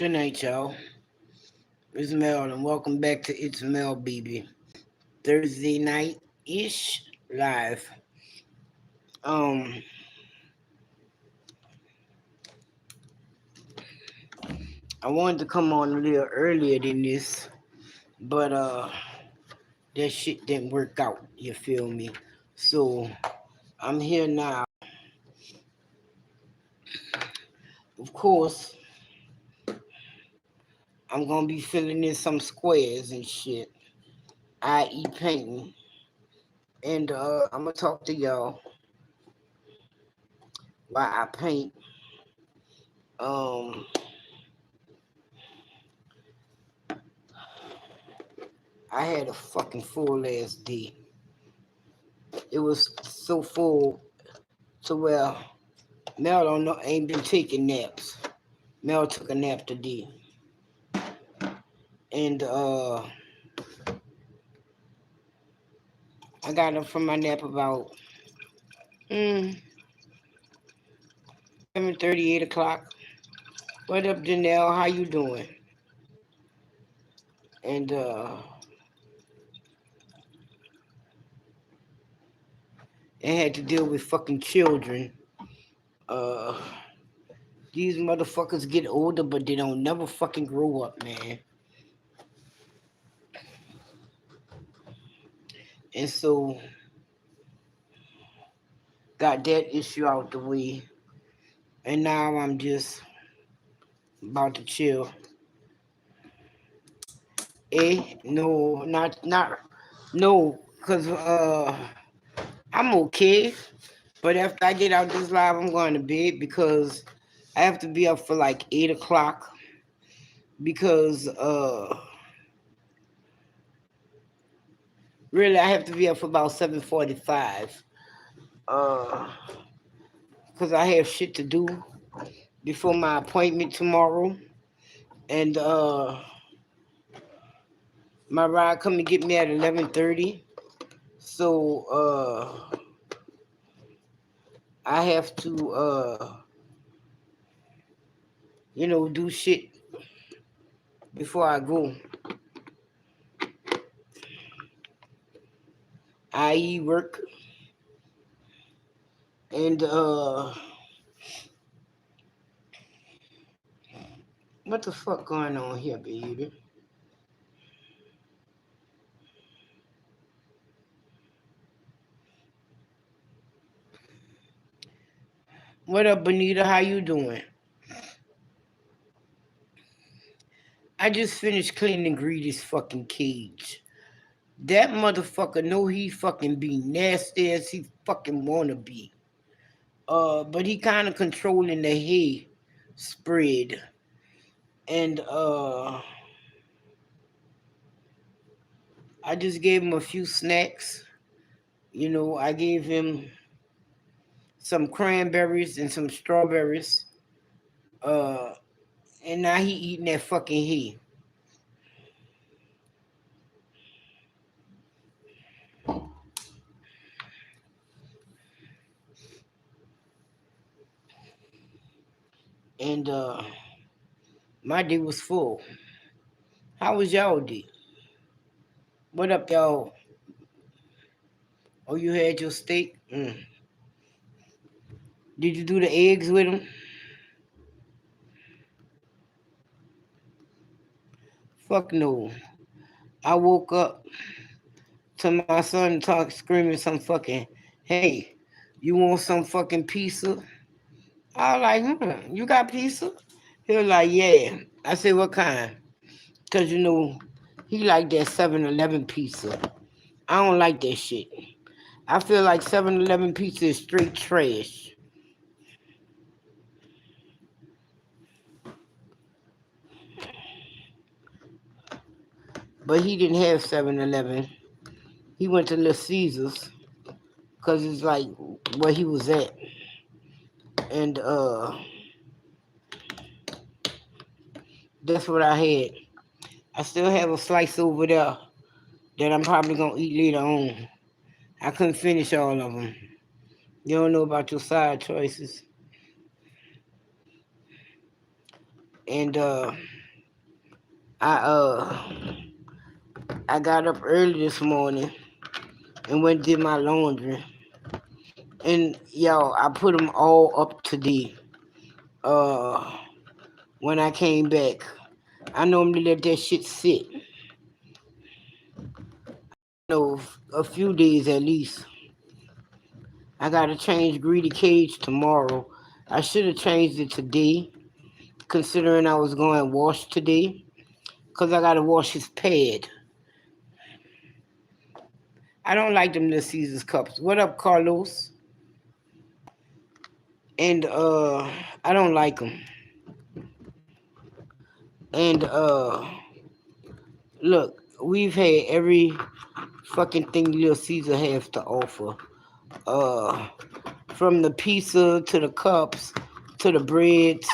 Good night, y'all. It's Mel, and welcome back to It's Mel, baby. Thursday night ish live. Um, I wanted to come on a little earlier than this, but that shit didn't work out. You feel me? So I'm here now. Of course, I'm gonna be filling in some squares and shit, i.e., painting, and I'm gonna talk to y'all while I paint. Um, I had a fucking full ass day. It was so full to where Mel don't know ain't been taking naps. Mel took a nap today. And I got up from my nap about 7:30, 8 o'clock. What up, Janelle? How you doing? And I had to deal with fucking children. Uh these motherfuckers get older but they don't never fucking grow up, man. And so got that issue out the way. And now I'm just about to chill. No, not no, cause I'm okay. But after I get out this live, I'm going to bed because I have to be up for like 8 o'clock because really I have to be up for about 7:45 uh because I have shit to do before my appointment tomorrow, and my ride come to get me at 11:30. So I have to do shit before I go, i.e. work. And what the fuck going on here, baby? What up, Bonita? How you doing? I just finished cleaning Greedy's fucking cage. That motherfucker know he fucking be nasty as he fucking wanna be. But he kind of controlling the hay spread, and I just gave him a few snacks. I gave him some cranberries and some strawberries. Uh, and now he eating that fucking hay. And my day was full. How was y'all day? What up, y'all? Oh, you had your steak? Did you do the eggs with them? Fuck no. I woke up to my son screaming some fucking, hey, you want some fucking pizza? I was like, you got pizza? He was like, yeah. I said, what kind? Because, he like that 7-Eleven pizza. I don't like that shit. I feel like 7-Eleven pizza is straight trash. But he didn't have 7-Eleven. He went to Little Caesars because it's like where he was at. And that's what I had. I still have a slice over there that I'm probably going to eat later on. I couldn't finish all of them. You don't know about your side choices. And I got up early this morning and went and did my laundry. And yo, I put them all up today. When I came back, I normally let that shit sit. No, a few days at least. I gotta change Greedy Cage tomorrow. I should have changed it today, considering I was going to wash today, because I gotta wash his pad. I don't like them Little Caesars cups. What up, Carlos? And I don't like them. And look, we've had every fucking thing Little Caesar has to offer. From the pizza to the cups to the breads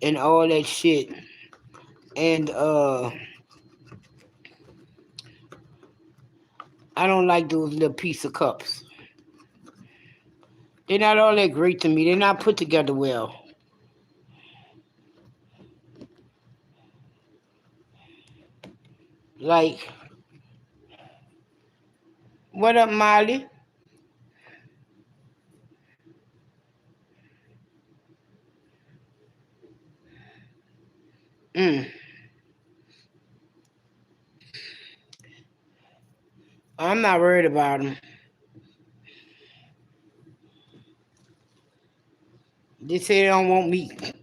and all that shit. And I don't like those little pizza cups. They're not all that great to me. They're not put together well. Like, what up, Molly? Mm. I'm not worried about them. They say they don't want meat.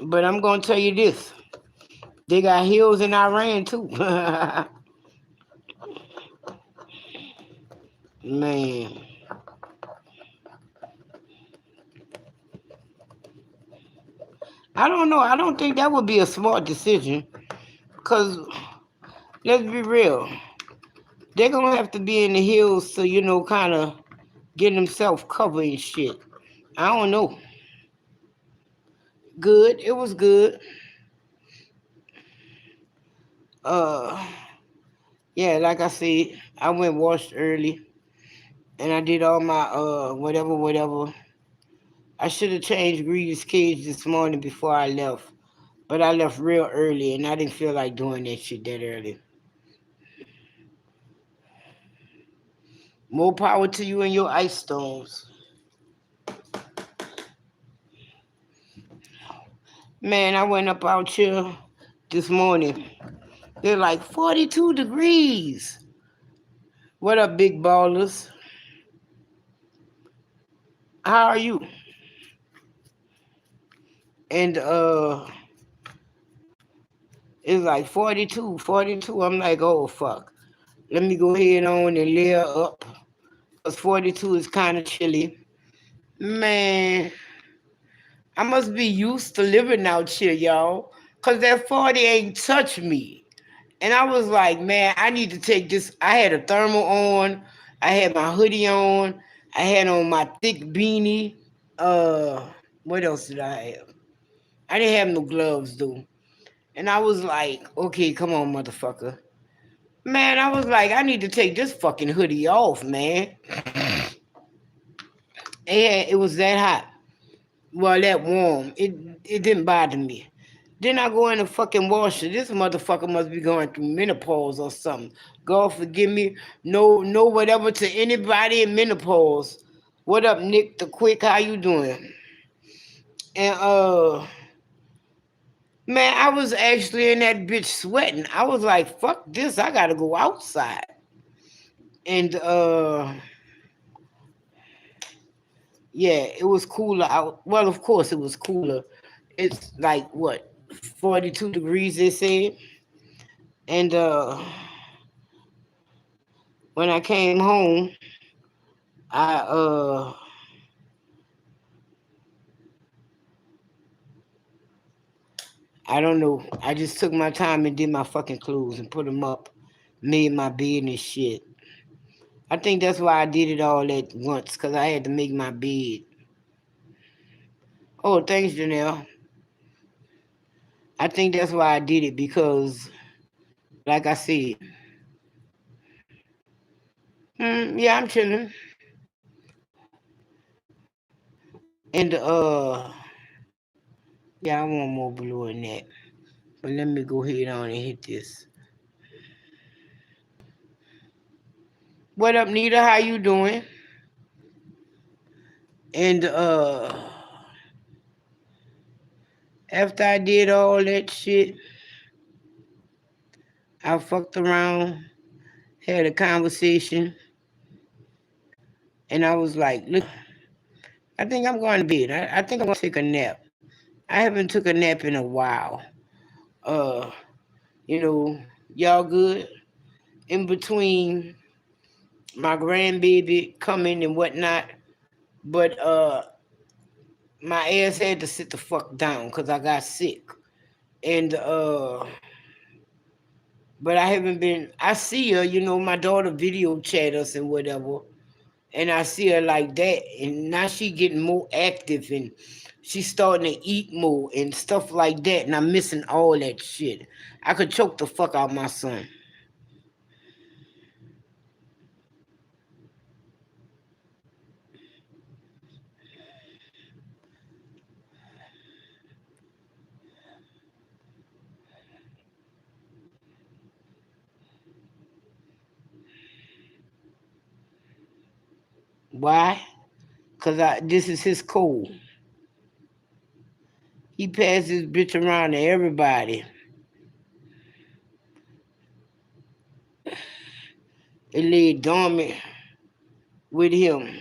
But I'm going to tell you this. They got hills in Iran, too. Man. I don't know. I don't think that would be a smart decision. Because, let's be real. They're going to have to be in the hills to, kind of get themselves covered and shit. I don't know. Good. It was good. Yeah, like I said, I went washed early. And I did all my, whatever. I should have changed Greedy's cage this morning before I left. But I left real early, and I didn't feel like doing that shit that early. More power to you and your ice stones. Man, I went up out here this morning. They're like 42 degrees. What up, big ballers? How are you? And it's like 42. I'm like, oh fuck. Let me go ahead on and layer up. Because 42 is kind of chilly. Man, I must be used to living out here, y'all. Because that 40 ain't touched me. And I was like, man, I need to take this. I had a thermal on. I had my hoodie on. I had on my thick beanie. What else did I have? I didn't have no gloves, though. And I was like, okay, come on, motherfucker. Man, I was like, I need to take this fucking hoodie off, man. And it was that hot. Well, that warm. It didn't bother me. Then I go in the fucking washer. This motherfucker must be going through menopause or something. God forgive me. No whatever to anybody in menopause. What up, Nick the Quick? How you doing? And man, I was actually in that bitch sweating. I was like, fuck this, I gotta go outside. And yeah, it was cooler out. Well, of course it was cooler. It's like what, 42 degrees they said. And when I came home, I I don't know. I just took my time and did my fucking clothes and put them up, made my bed and shit. I think that's why I did it all at once, because I had to make my bed. Oh, thanks, Janelle. I think that's why I did it, because, like I said, yeah, I'm chilling. And yeah, I want more blue in that. But let me go ahead on and hit this. What up, Nita? How you doing? And after I did all that shit, I fucked around, had a conversation, and I was like, look, I think I'm going to bed. I think I'm going to take a nap. I haven't took a nap in a while. Uh, y'all good? In between my grandbaby coming and whatnot, but my ass had to sit the fuck down because I got sick. And but I haven't been. I see her, my daughter video chat us and whatever, and I see her like that, and now she getting more active and she's starting to eat more and stuff like that, and I'm missing all that shit. I could choke the fuck out my son. Why? Cause this is his code. He passed this bitch around to everybody. It lay dormant with him.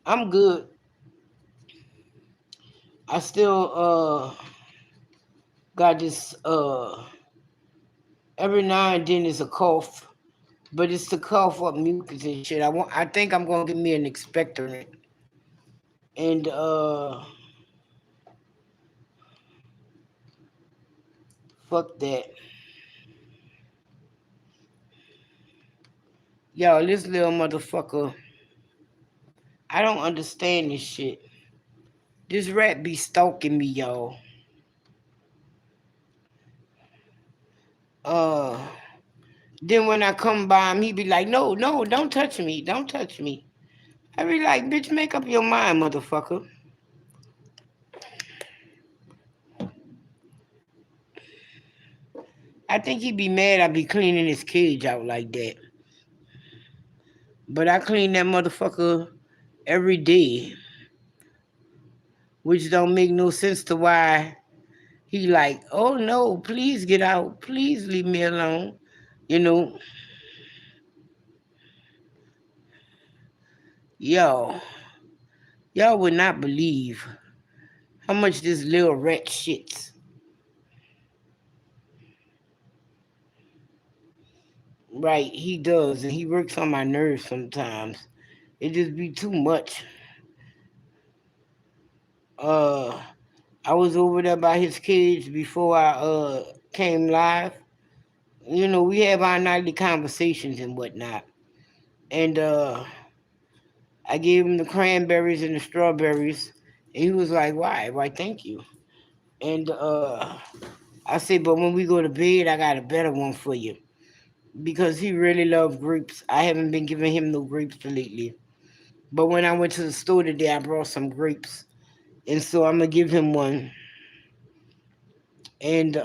I'm good. I still got this every now and then it's a cough, but it's to cough up mucus and shit. I think I'm gonna get me an expectorant. And fuck that. Yo, this little motherfucker, I don't understand this shit. This rat be stalking me, y'all. Uh then when I come by him, he be like, no, no, don't touch me. Don't touch me. I be like, bitch, make up your mind, motherfucker. I think he'd be mad I be cleaning his cage out like that. But I clean that motherfucker every day, which don't make no sense to why he like, oh no, please get out. Please leave me alone. You know, yo, y'all would not believe how much this little rat shits. Right, he does, and he works on my nerves sometimes. It just be too much. Uh, I was over there by his cage before I came live. We have our nightly conversations and whatnot. And I gave him the cranberries and the strawberries, and he was like, "Why? Why? Thank you." And I said, "But when we go to bed, I got a better one for you." Because he really loves grapes. I haven't been giving him no grapes lately. But when I went to the store today, I brought some grapes. And so I'm gonna give him one. And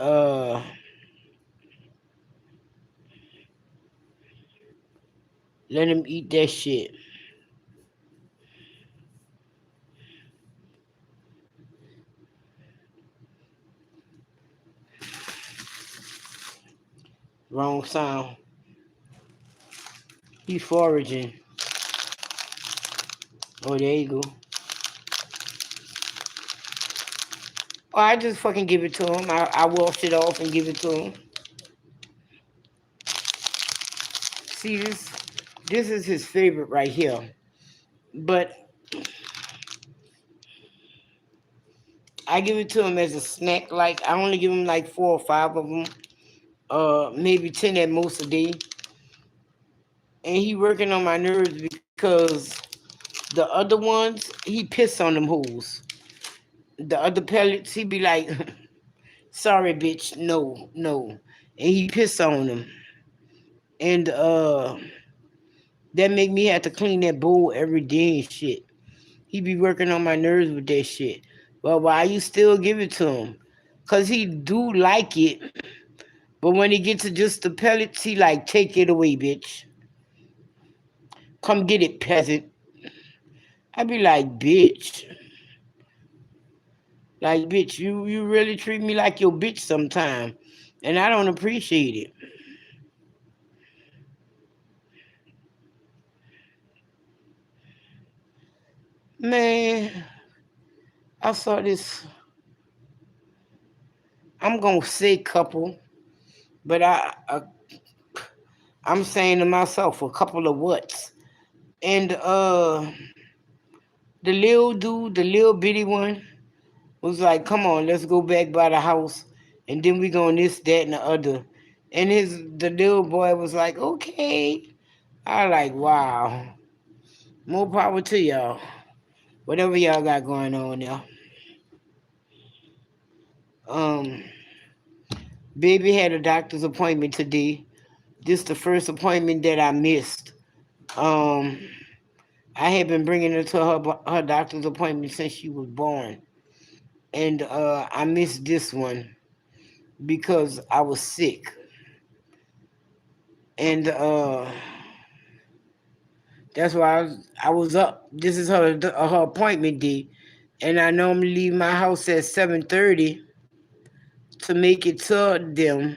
let him eat that shit. Wrong sound. He's foraging. Oh, there you go. Oh, I just fucking give it to him. I wash it off and give it to him. See this? This is his favorite right here. But I give it to him as a snack. Like I only give him like 4 or 5 of them. Maybe 10 at most a day. And he working on my nerves because the other ones, he piss on them hoes. The other pellets, he be like, sorry, bitch, no, no. And he piss on them. And that make me have to clean that bowl every day and shit. He be working on my nerves with that shit. Well, why you still give it to him? Cause he do like it, but when he gets to just the pellets, he like take it away, bitch. Come get it, peasant. I be like, bitch. Like, bitch, you really treat me like your bitch sometime. And I don't appreciate it. Man, I saw this. I'm gonna say couple, but I'm saying to myself a couple of what's. And the little dude, the little bitty one, was like, "Come on, let's go back by the house, and then we going this, that, and the other." And the little boy was like, "Okay." I like, wow, more power to y'all. Whatever y'all got going on now. Um, baby had a doctor's appointment today. This the first appointment that I missed. Um, I had been bringing her to her doctor's appointment since she was born, and I missed this one because I was sick, and that's why I was up. This is her appointment day, and I normally leave my house at 7:30 to make it to them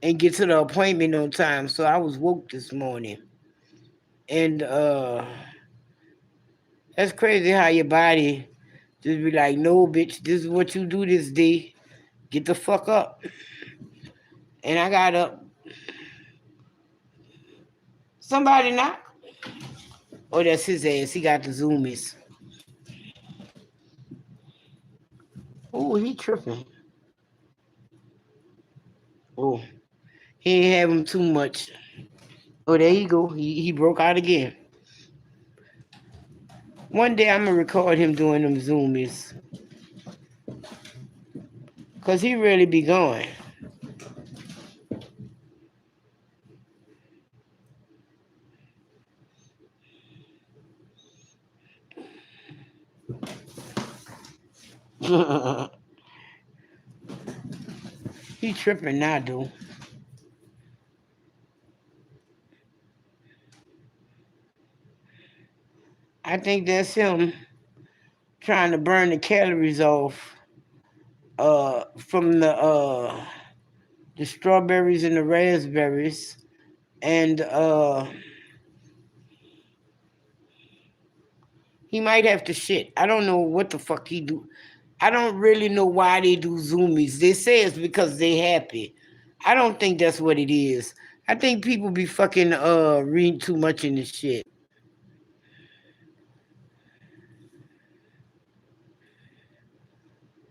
and get to the appointment on time. So I was woke this morning, and that's crazy how your body just be like, "No, bitch, this is what you do this day. Get the fuck up." And I got up. Somebody knock. Oh, that's his ass. He got the zoomies. Oh, he tripping. Oh, he ain't have him too much. Oh, there you go. He broke out again. One day I'm gonna record him doing them zoomies, cause he really be going. He tripping now, dude. I think that's him trying to burn the calories off from the strawberries and the raspberries, and he might have to shit. I don't know what the fuck he do. I don't really know why they do zoomies. They say it's because they happy. I don't think that's what it is. I think people be fucking reading too much in this shit.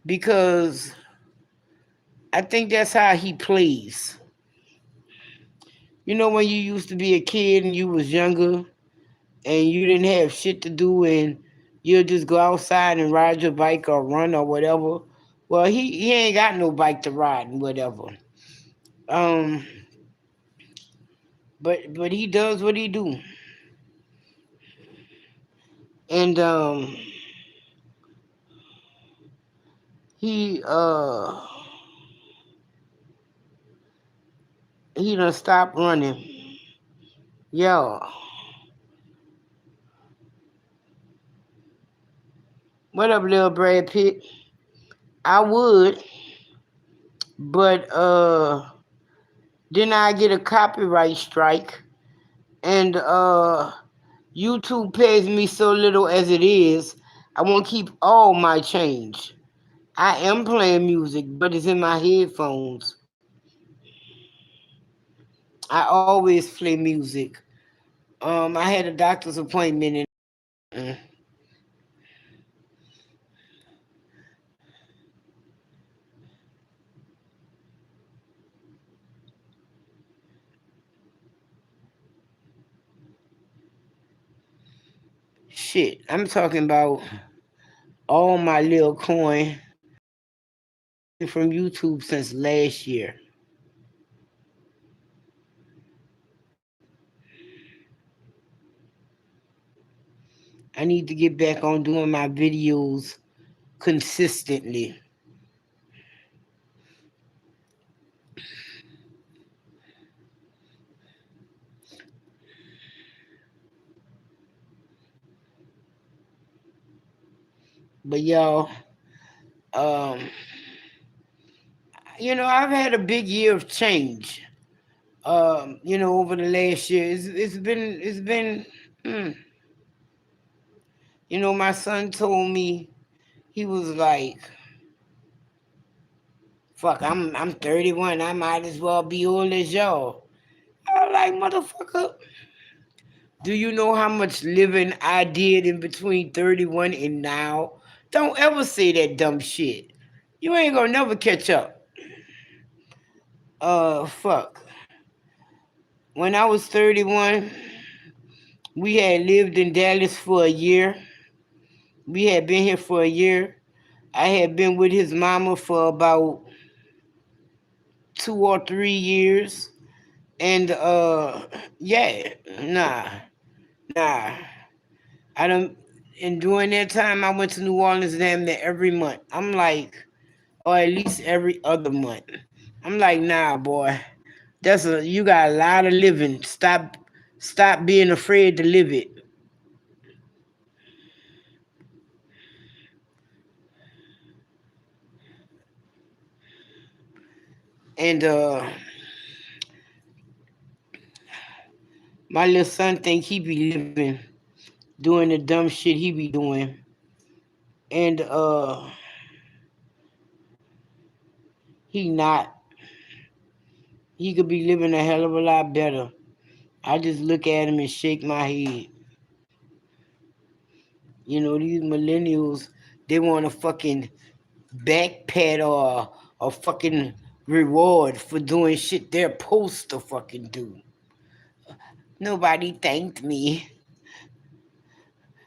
Because I think that's how he plays. You know when you used to be a kid and you was younger and you didn't have shit to do and you'll just go outside and ride your bike or run or whatever. Well, he ain't got no bike to ride and whatever. Um, but he does what he do, and he he done stopped running. Yo, what up, little Brad Pitt? I would, but then I get a copyright strike, and YouTube pays me so little as it is. I won't keep all my change. I am playing music, but it's in my headphones. I always play music. I had a doctor's appointment and shit. I'm talking about all my little coin from YouTube since last year. I need to get back on doing my videos consistently. But y'all, um, I've had a big year of change. Over the last year, it's been. Hmm, my son told me he was like, "Fuck, I'm 31. I might as well be old as y'all." I was like, "Motherfucker, do you know how much living I did in between 31 and now? Don't ever say that dumb shit. You ain't gonna never catch up." Fuck. When I was 31, we had lived in Dallas for a year. We had been here for a year. I had been with his mama for about 2 or 3 years. And yeah, nah. I don't and during that time I went to New Orleans damn near every month. I'm like, or at least every other month. I'm like, nah, boy. You got a lot of living. Stop being afraid to live it. And my little son think he be living, doing the dumb shit he be doing. And he not. He could be living a hell of a lot better. I just look at him and shake my head. These millennials, they want a fucking back pat or a fucking reward for doing shit they're supposed to fucking do. Nobody thanked me.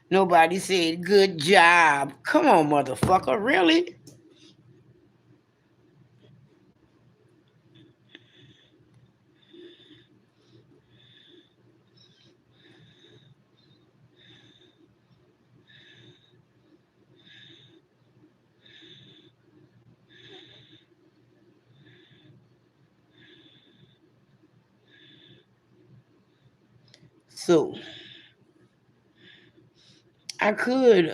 Nobody said good job. Come on, motherfucker, really? So I could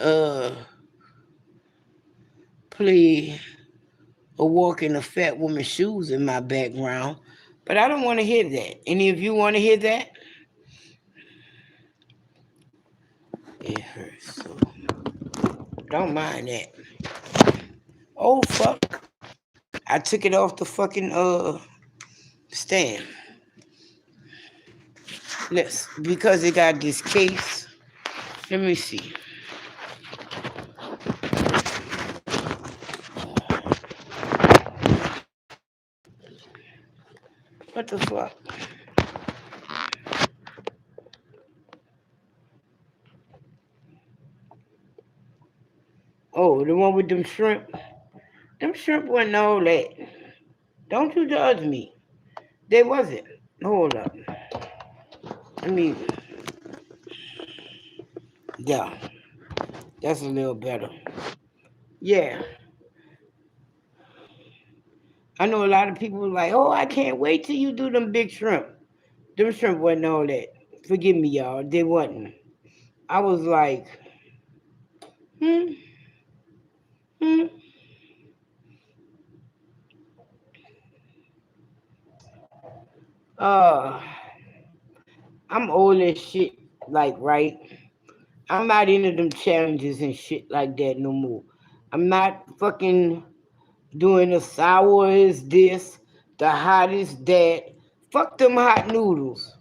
play or walk in a fat woman's shoes in my background, but I don't want to hear that. Any of you want to hear that? It hurts, so don't mind that. Oh fuck! I took it off the fucking stand. Let's because it got this case. Let me see. What the fuck? Oh, the one with them shrimp. Them shrimp wasn't all that. Don't you judge me. They wasn't. Hold up. I mean, yeah, that's a little better. Yeah, I know a lot of people like, oh, I can't wait till you do them big shrimp. Them shrimp wasn't all that. Forgive me, y'all. They wasn't. I was like, hmm, hmm. Uh, I'm old as shit. Like, right? I'm not into them challenges and shit like that no more. I'm not fucking doing the sour is this, the hot is that. Fuck them hot noodles.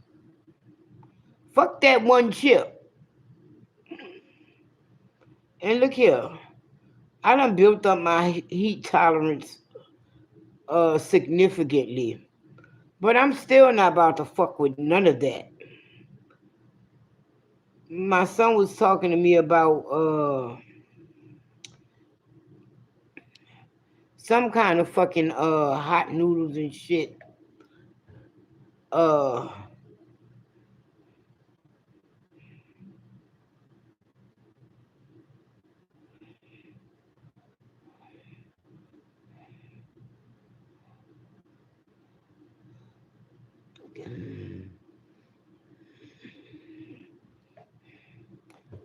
Fuck that one chip. And look here, I done built up my heat tolerance significantly. But I'm still not about to fuck with none of that. My son was talking to me about some kind of fucking hot noodles and shit. Uh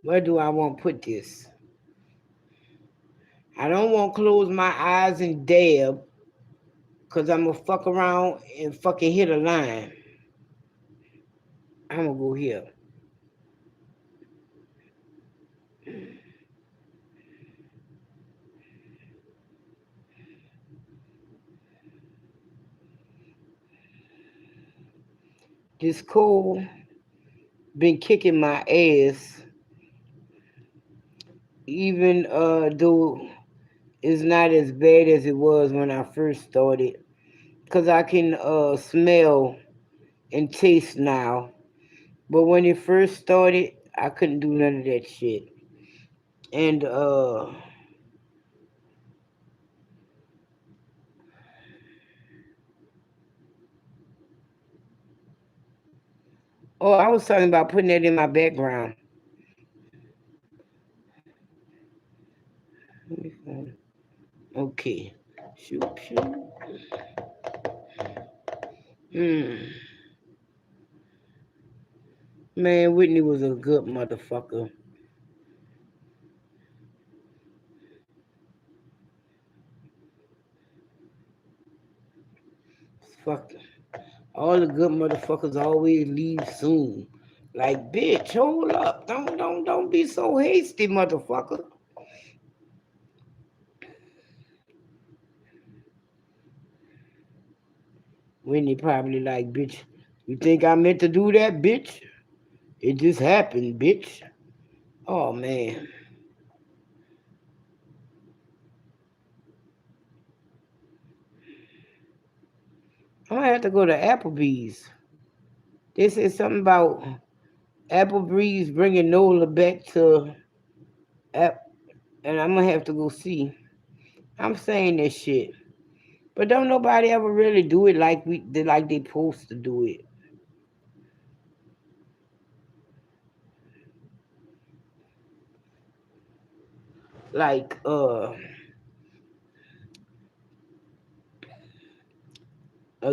Where do I want to put this? I don't want to close my eyes and dab because I'm going to fuck around and fucking hit a line. I'm going to go here. This cold been kicking my ass, even though it's not as bad as it was when I first started, because I can smell and taste now. But when it first started, I couldn't do none of that shit. And oh, I was talking about putting that in my background. Okay. Shoot, shoot. Man, Whitney was a good motherfucker. Fuck. All the good motherfuckers always leave soon. Like, bitch, hold up. Don't be so hasty, motherfucker. Whitney probably like, bitch, you think I meant to do that, bitch? It just happened, bitch. Oh, man. I'm gonna have to go to Applebee's. They said something about Applebee's bringing Nola back to App, and I'm gonna have to go see. I'm saying this shit, but don't nobody ever really do it like like they supposed to do it. Like a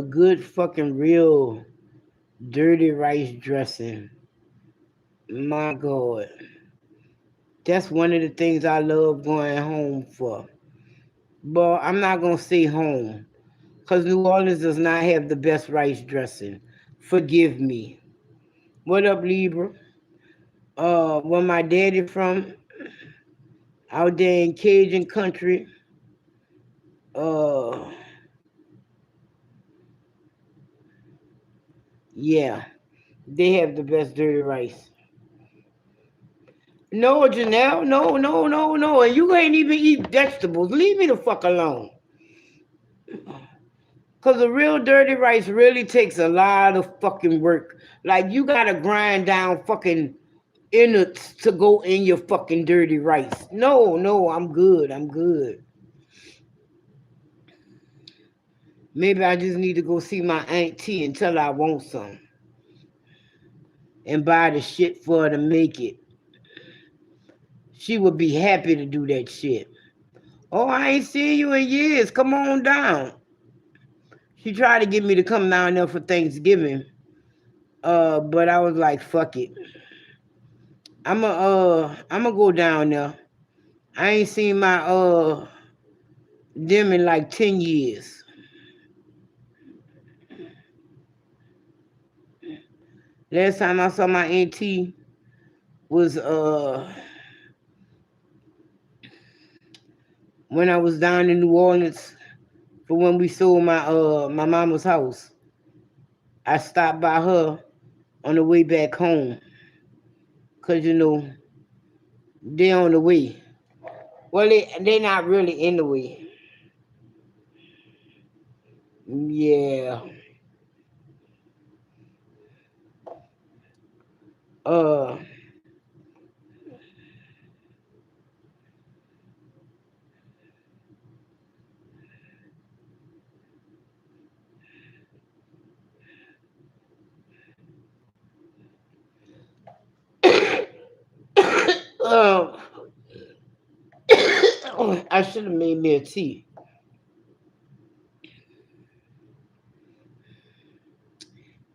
good fucking real dirty rice dressing. My God, that's one of the things I love going home for. But I'm not gonna say home, cause New Orleans does not have the best rice dressing. Forgive me. What up, Libra? Where my daddy from? Out there in Cajun country. Uh, yeah, they have the best dirty rice. No, Janelle, no. And you ain't even eat vegetables. Leave me the fuck alone. Cause the real dirty rice really takes a lot of fucking work. Like you gotta grind down fucking innards to go in your fucking dirty rice. No, I'm good. I'm good. Maybe I just need to go see my auntie and tell her I want some and buy the shit for her to make it. She would be happy to do that shit. Oh, I ain't seen you in years. Come on down. She tried to get me to come down there for Thanksgiving. But I was like, fuck it. I'ma go down there. I ain't seen my them in like 10 years. Last time I saw my auntie was when I was down in New Orleans for when we sold my mama's house. I stopped by her on the way back home. Cause you know, they on the way. Well they not really in the way. Yeah. Uh uh, I should have made me a tea.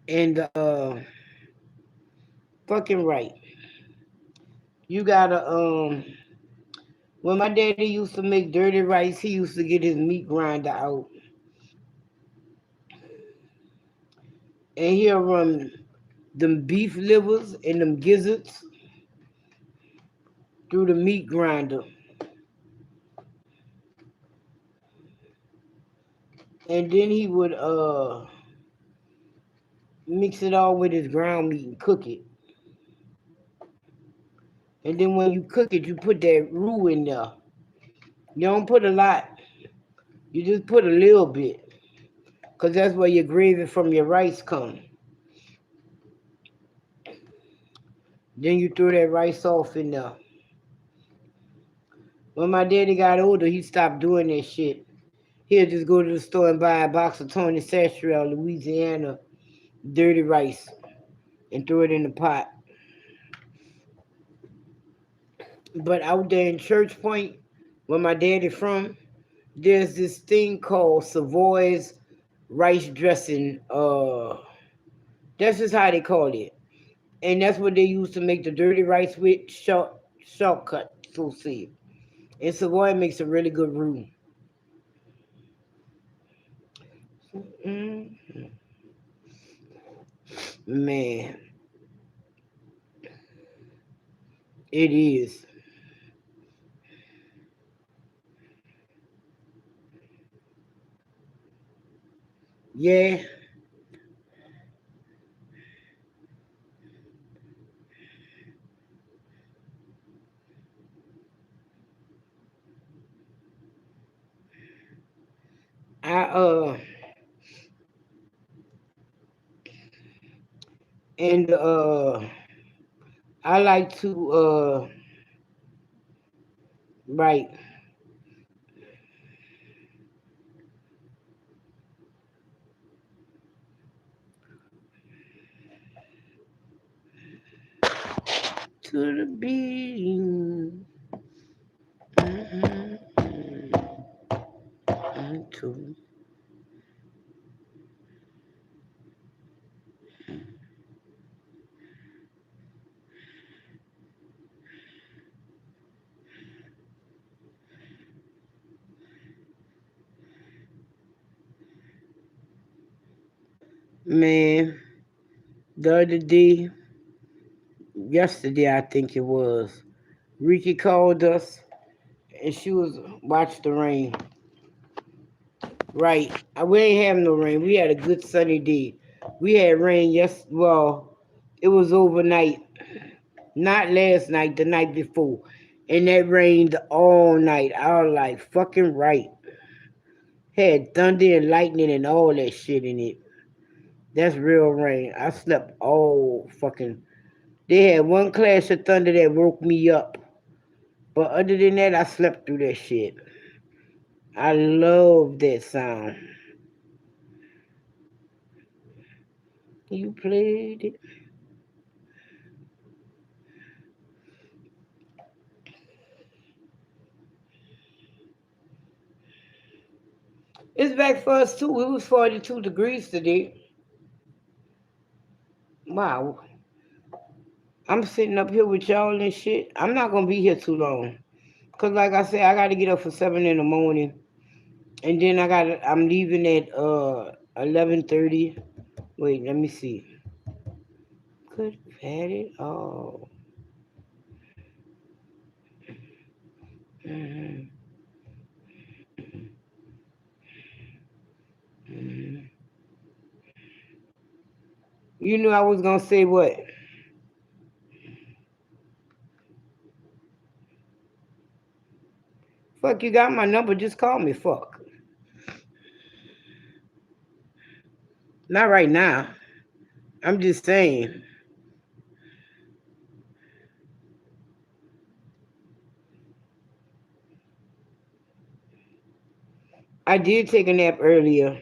And fucking right. You gotta when my daddy used to make dirty rice, he used to get his meat grinder out and he'll run them beef livers and them gizzards through the meat grinder. And then he would mix it all with his ground meat and cook it. And then when you cook it, you put that roux in there. You don't put a lot. You just put a little bit. Because that's where your gravy from your rice comes. Then you throw that rice off in there. When my daddy got older, he stopped doing that shit. He'll just go to the store and buy a box of Tony Sashriel, Louisiana dirty rice and throw it in the pot. But out there in Church Point, where my daddy from, there's this thing called Savoy's rice dressing. That's just how they call it, and that's what they use to make the dirty rice with shortcut, so see. And Savoy makes a really good roux. Mm, man, it is. Yeah, I and I like to right to the beat. Mhm, to man, the other day, yesterday I think it was, Ricky called us and she was watch the rain. Right. We ain't have no rain. We had a good sunny day. We had rain well, it was overnight. Not last night, the night before. And that rained all night. I was like, fucking right. Had thunder and lightning and all that shit in it. That's real rain. I slept all fucking. They had one clash of thunder that woke me up. But other than that, I slept through that shit. I love that sound. You played it. It's back for us too. It was 42 degrees today. Wow. I'm sitting up here with y'all and shit. I'm not gonna be here too long. Cause like I said, I gotta get up for 7 in the morning. And then I'm leaving at 11:30. Wait, let me see. Could have had it. Oh. Mhm, mhm. You knew I was gonna say what? Fuck, you got my number, just call me. Fuck. Not right now. I'm just saying. I did take a nap earlier,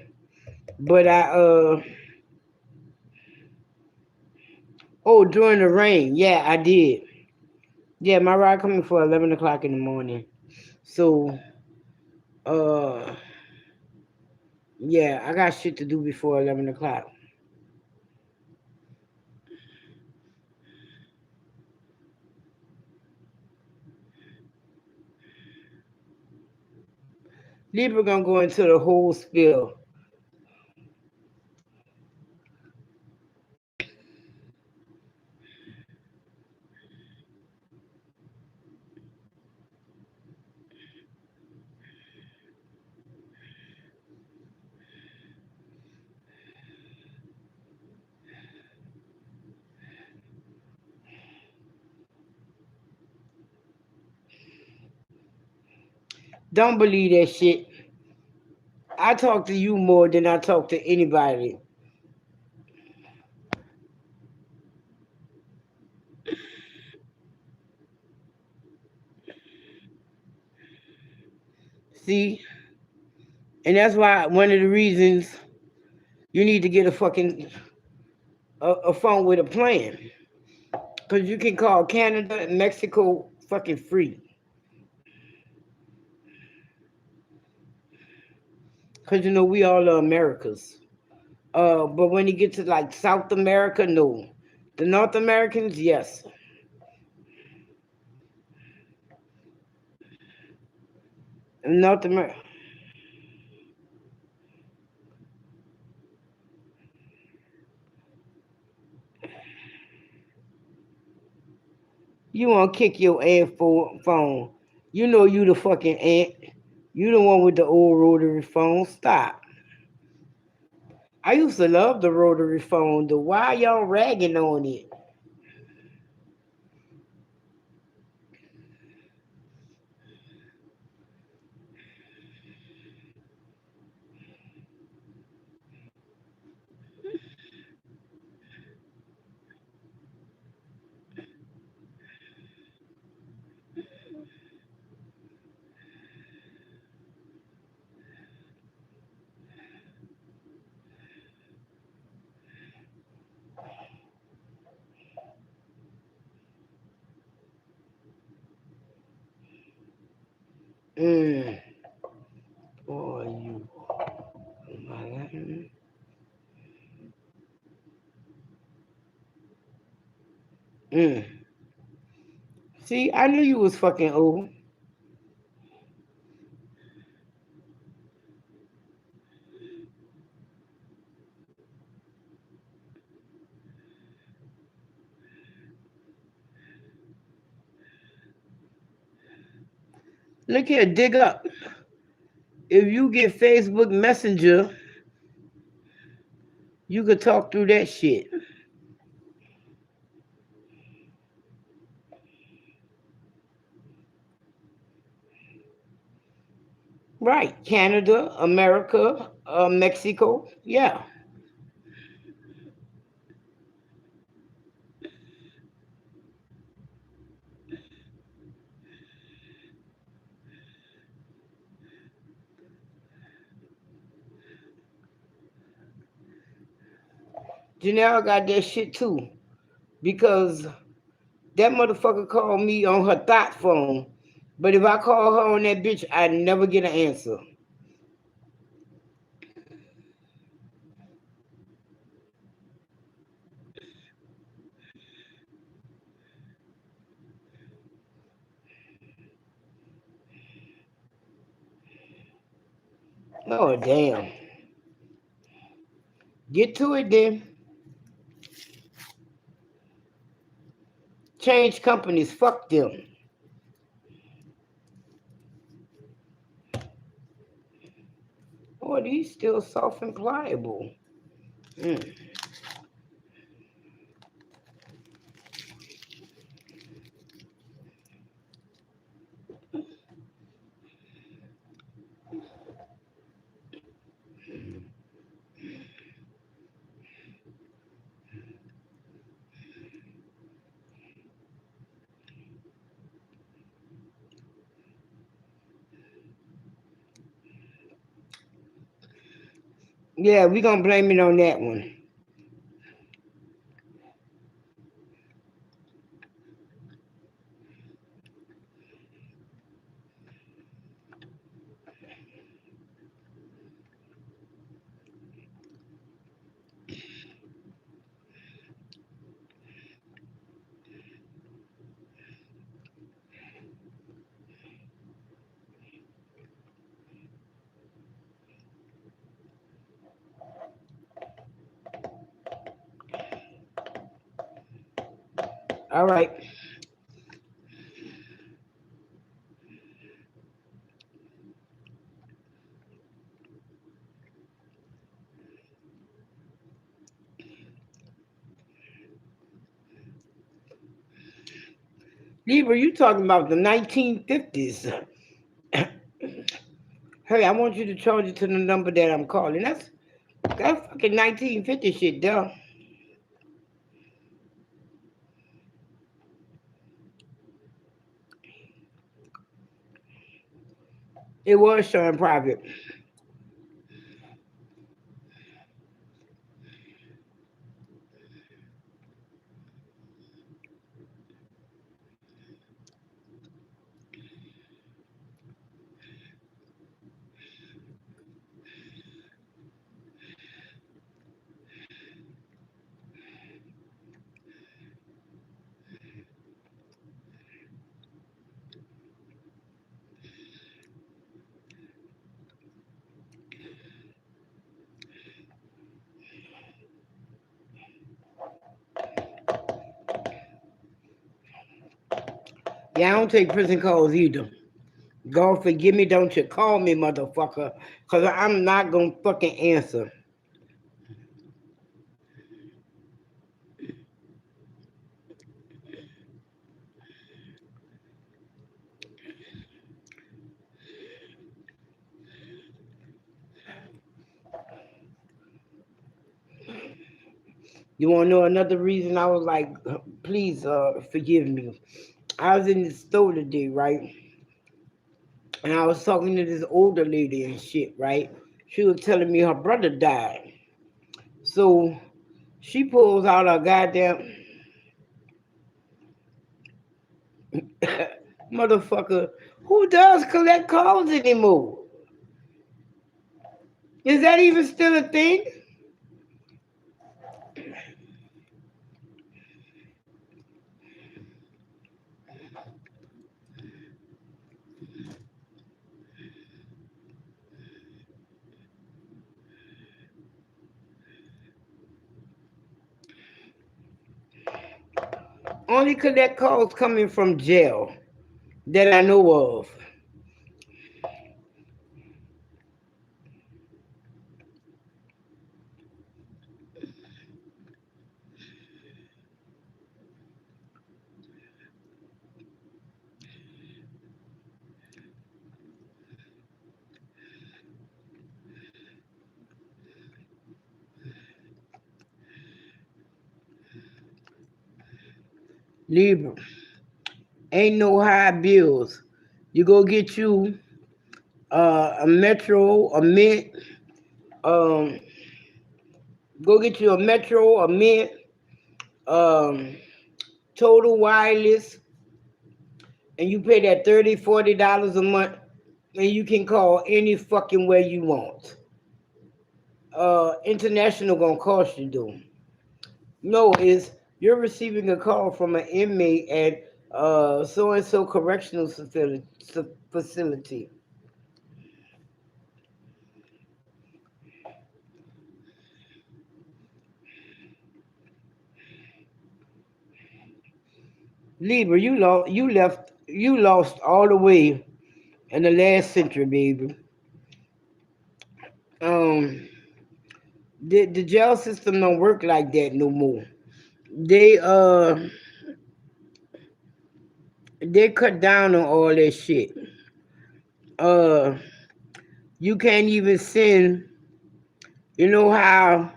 but oh, during the rain. Yeah, I did. Yeah, my ride coming for 11 o'clock in the morning. So, uh, yeah, I got shit to do before 11 o'clock. Libra gonna go into the whole spill. Don't believe that shit. I talk to you more than I talk to anybody. See? And that's why one of the reasons you need to get a phone with a plan. Because you can call Canada and Mexico fucking free. Because you know we all are Americas. But when you get to like South America, no. The North Americans, yes. North America. You want to kick your aunt phone. You know you the fucking aunt. You the one with the old rotary phone. Stop. I used to love the rotary phone. The why y'all ragging on it? Mm. Boy, you. Mm. See, I knew you was fucking old. Look here, dig up. If you get Facebook Messenger, you could talk through that shit. Right. Canada, America, Mexico. Yeah. Janelle got that shit too. Because that motherfucker called me on her thought phone. But if I call her on that bitch, I never get an answer. Oh, damn. Get to it then. Change companies. Fuck them. Oh, these still soft and pliable. Mm. Yeah, we gonna blame it on that one. All right. Libra, you talking about the 1950s. Hey, I want you to charge it to the number that I'm calling. That's fucking 1950 shit, duh. It was showing private. Yeah, I don't take prison calls either. God forgive me, don't you call me, motherfucker, because I'm not going to fucking answer. You want to know another reason I was like, please forgive me? I was in the store today, right? And I was talking to this older lady and shit, right? She was telling me her brother died. So she pulls out her goddamn motherfucker. Who does collect calls anymore? Is that even still a thing? Only collect calls coming from jail that I know of. Libra. Ain't no high bills. You go get you a Metro, a Mint, um, go get you a Metro, a Mint, um, Total Wireless, and you pay that $30, $40 a month, and you can call any fucking way you want. International gonna cost you though. No, is you're receiving a call from an inmate at so and so correctional facility. Libra, you lost all the way in the last century, baby. Um, the jail system don't work like that no more. They they cut down on all that shit. Uh, you can't even send. You know how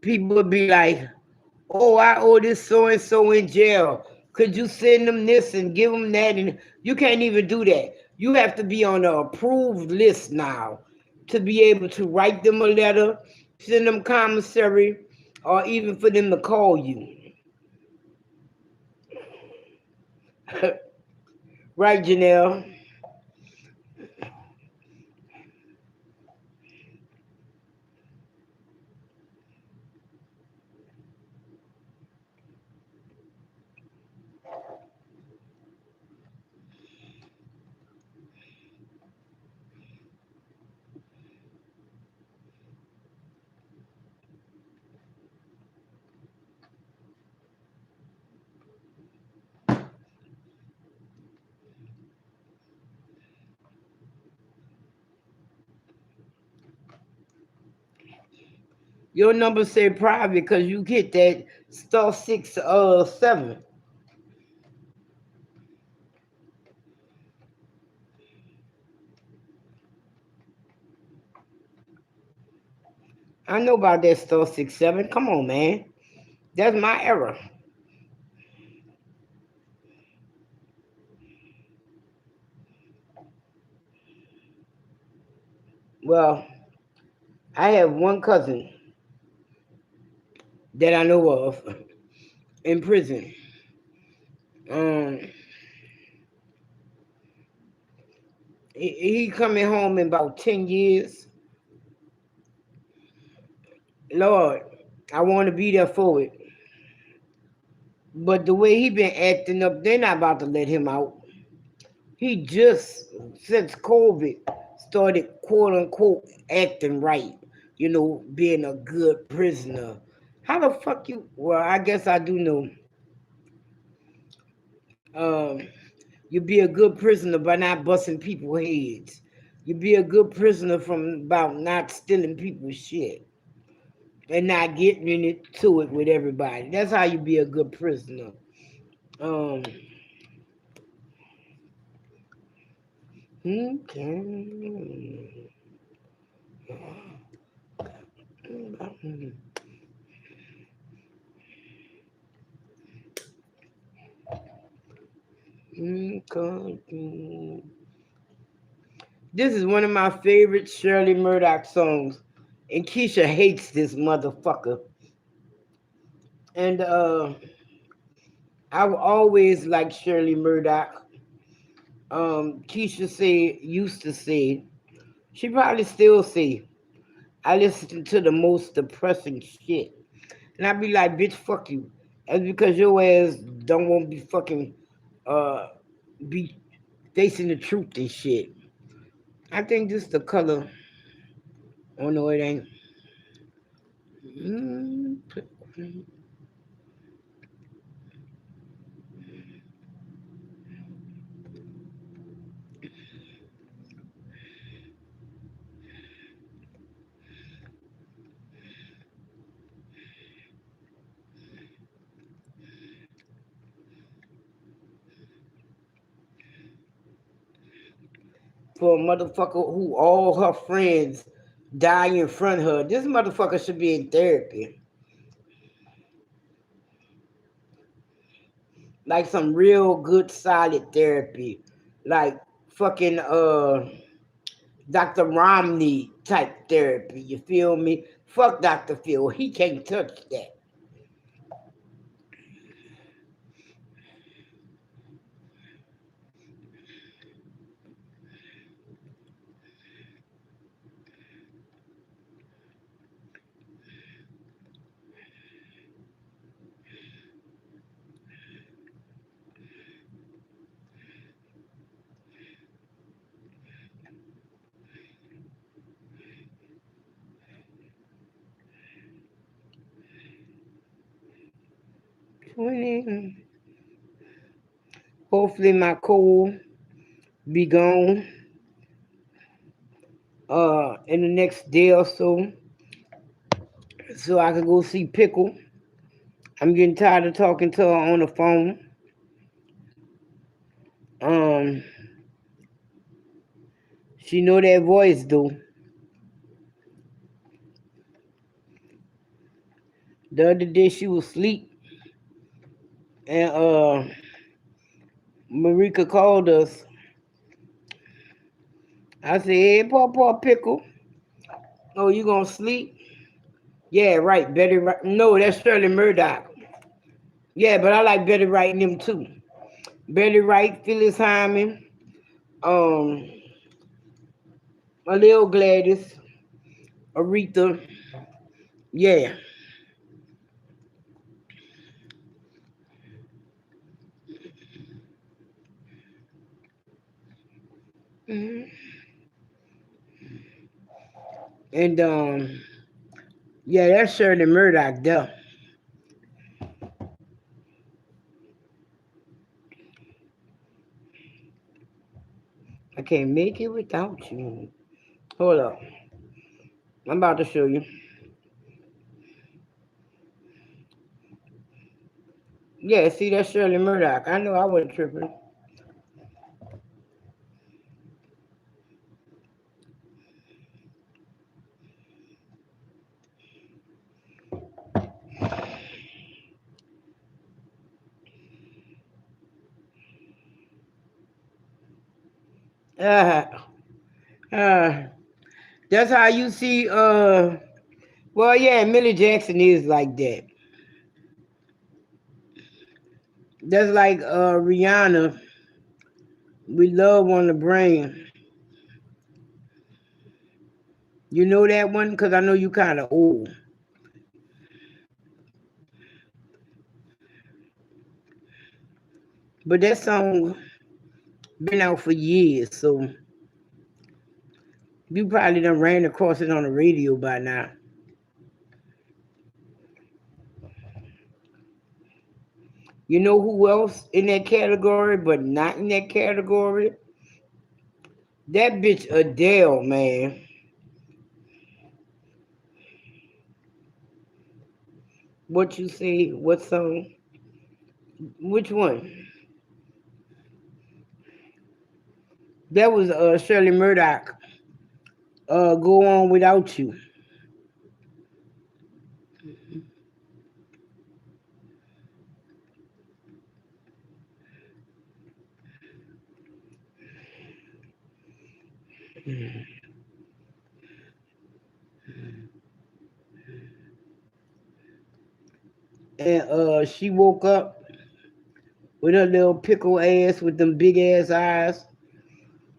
people would be like, "Oh, I owe this so and so in jail. Could you send them this and give them that?" And you can't even do that. You have to be on the approved list now to be able to write them a letter, send them commissary, or even for them to call you. Right, Janelle? Your number say private because you get that star 6 7. I know about that star 6 7. Come on, man. That's my error. Well, I have one cousin that I know of in prison. Um, he coming home in about 10 years. Lord, I want to be there for it. But the way he been acting up, they're not about to let him out. He just since COVID started quote unquote acting right. Being a good prisoner. How the fuck you? Well, I guess I do know. Um, you be a good prisoner by not busting people's heads. You be a good prisoner from about not stealing people's shit and not getting into it with everybody. That's how you be a good prisoner. Um, okay. This is one of my favorite Shirley Murdoch songs, and Keisha hates this motherfucker. And I always like Shirley Murdoch. Keisha used to say, she probably still say, I listen to the most depressing shit. And I be like, bitch, fuck you. That's because your ass don't want to be fucking uh be facing the truth and shit. I think this the color. Oh no, it ain't. Mm, For a motherfucker who all her friends die in front of her, this motherfucker should be in therapy. Like some real good solid therapy. Like fucking Dr. Romney type therapy. You feel me? Fuck Dr. Phil. He can't touch that. Hopefully my cold be gone in the next day or so I can go see Pickle. I'm getting tired of talking to her on the phone. Um, she know that voice though. The other day she was asleep and Marika called us. I said, hey, Paw Pickle. Oh, you gonna sleep? Yeah, right. Betty Wright. No, that's Shirley Murdoch. Yeah, but I like Betty Wright and them too. Betty Wright, Phyllis Hyman, um, a little Gladys, Aretha. Yeah. Hmm. And yeah, that's Shirley Murdoch there. I can't make it without you. Hold up. I'm about to show you. Yeah, see, that's Shirley Murdoch. I know I wasn't tripping. Uh, uh, that's how you see, well, yeah, Millie Jackson is like that. That's like Rihanna, We Love on the Brain. You know that one? Because I know you kind of old. But that song been out for years, so you probably done ran across it on the radio by now. You know who else in that category, but not in that category? That bitch Adele, man. What you say? What song? Which one? That was Shirley Murdoch. Go on without you. And she woke up with her little pickle ass with them big ass eyes,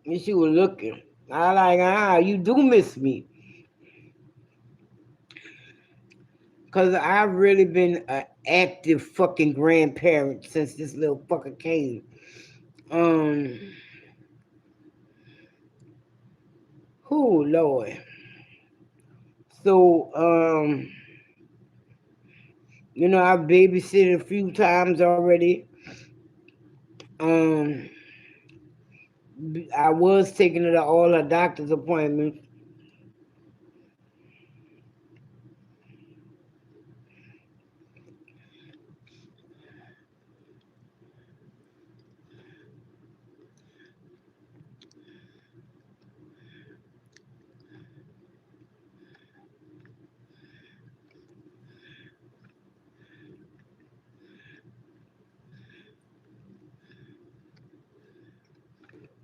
and she was looking. I like, you do miss me, cause I've really been an active fucking grandparent since this little fucker came. Um, who Lord? So I've babysitted a few times already. Um, I was taking her to all her doctor's appointments.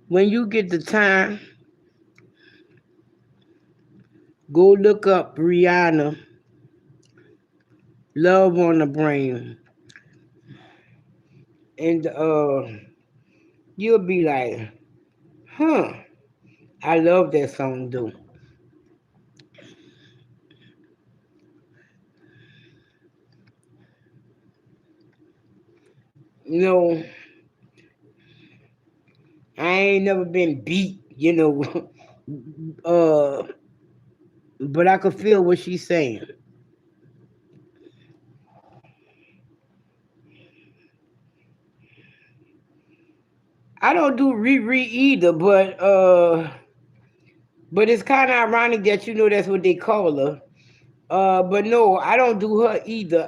When you get the time, go look up Rihanna, Love on the Brain, and you'll be like, huh, I love that song, though. You know, I ain't never been beat, uh, but I could feel what she's saying. I don't do Riri either, but it's kind of ironic that that's what they call her. But no, I don't do her either.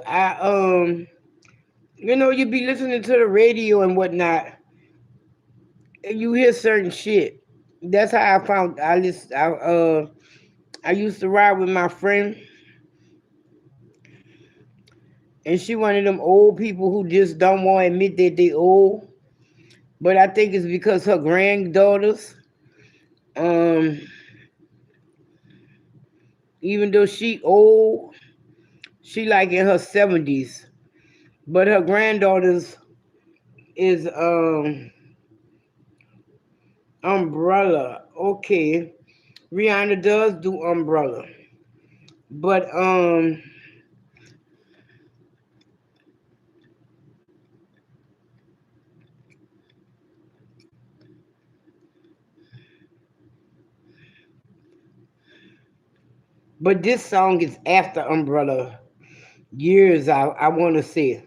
You be listening to the radio and whatnot, and you hear certain shit. That's how I found. I used to ride with my friend, and she one of them old people who just don't want to admit that they old. But I think it's because her granddaughters, um, even though she old, she like in her 70s. But her granddaughters is Umbrella. Okay. Rihanna does do Umbrella. But but this song is after Umbrella years, I wanna say.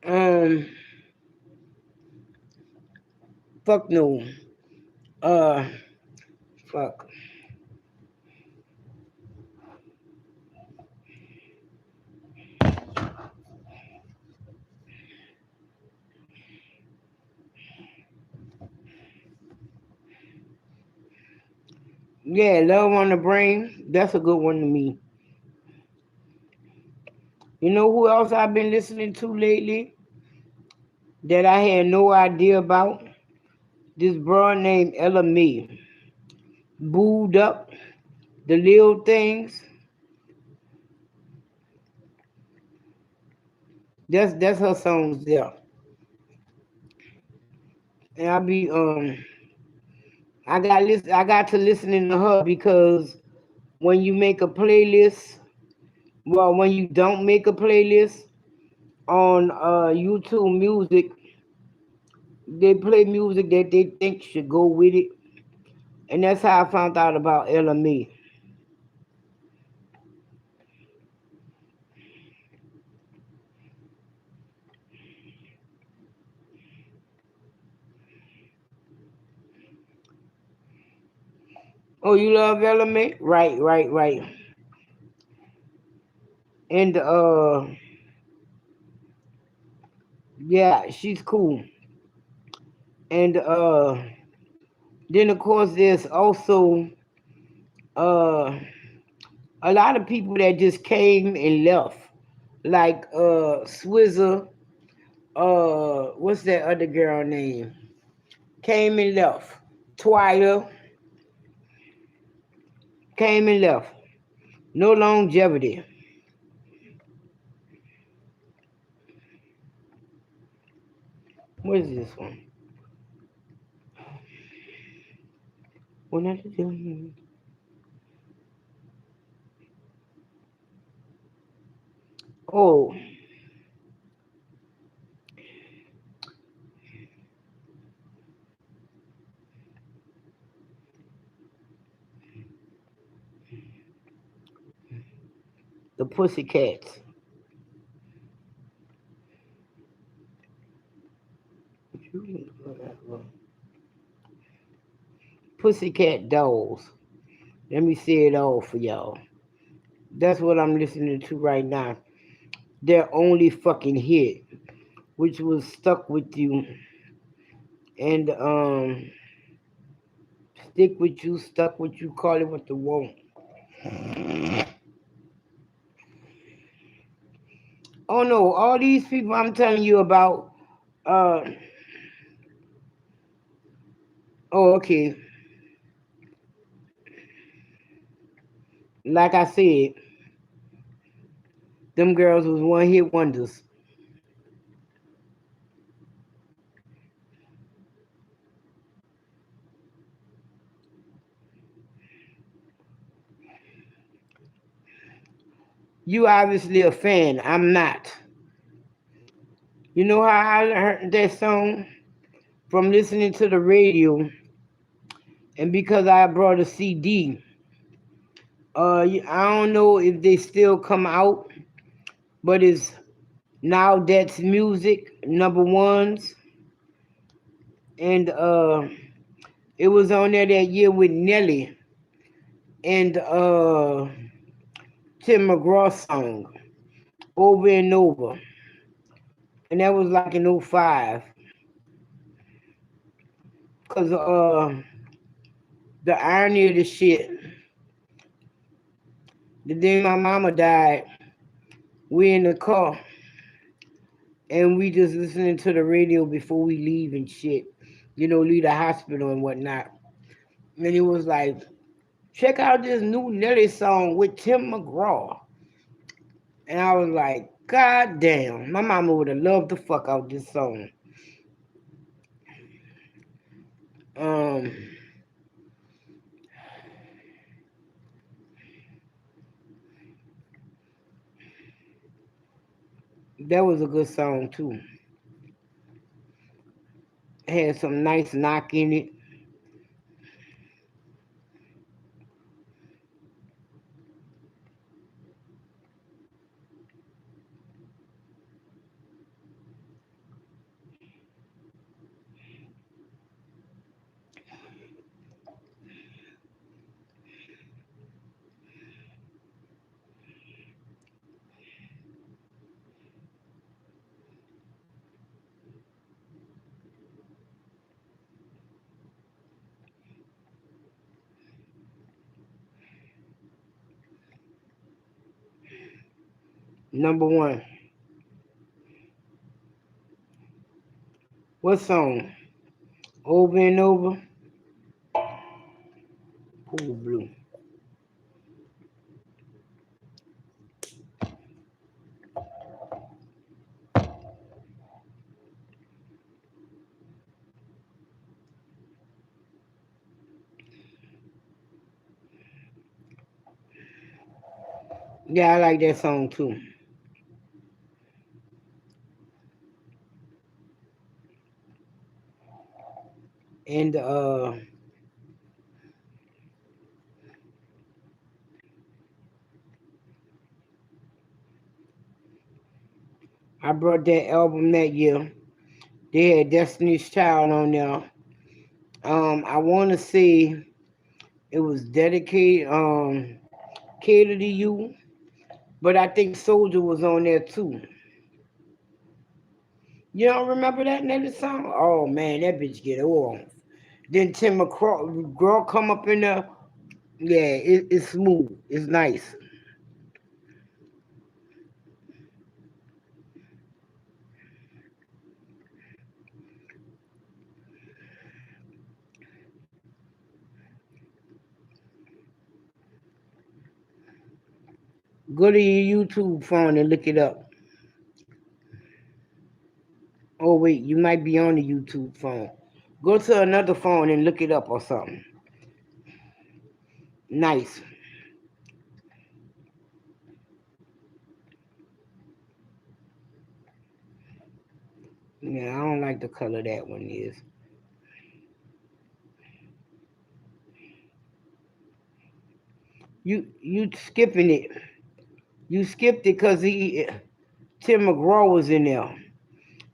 Um fuck no. Uh fuck. Yeah, Love on the Brain. That's a good one to me. You know who else I've been listening to lately that I had no idea about? This broad named Ella Mee. Booed Up, The Little Things. That's her songs there. And I got to listening to her because when you make a playlist, well, when you don't make a playlist on YouTube Music, they play music that they think should go with it, and that's how I found out about LME. Oh, you love LME? Right, right, right. And yeah, she's cool. And then of course there's also uh a lot of people that just came and left, like Swizzer. What's that other girl name? Came and left. Twyla came and left. No longevity. What is this one? What not to do? Oh, the Pussycats. Pussycat Dolls. Let me say it all for y'all. That's what I'm listening to right now. Their only fucking hit, which was Stuck With You, and Stick With You, Stuck With You, call it what you want. Oh no, all these people I'm telling you about, uh, oh okay, like I said, them girls was one hit wonders. You obviously a fan. I'm not. You know how I heard that song? From listening to the radio, and because I brought a CD. I don't know if they still come out, but it's Now That's Music number ones, and it was on there that year with Nelly and Tim McGraw song Over and Over, and that was like in '05. Cause the irony of the shit, the day my mama died, we in the car and we just listening to the radio before we leave and shit. You know, leave the hospital and whatnot. And it was like, check out this new Nelly song with Tim McGraw. And I was like, God damn, my mama would have loved the fuck out this song. Um, that was a good song too. Had some nice knock in it. Number one. What song? Over and over. Pool Blue. Yeah, I like that song too. And I brought that album that year. They had Destiny's Child on there. I want to say it was dedicated, catered to you, but I think Soldier was on there too. You don't remember that Nelly song? Oh man, that bitch get old. Then Tim McGraw come up in there. Yeah, it's smooth. It's nice. Go to your YouTube phone and look it up. Oh wait, you might be on the YouTube phone. Go to another phone and look it up or something. Nice. Yeah, I don't like the color that one is. You skipping it. You skipped it because he Tim McGraw was in there.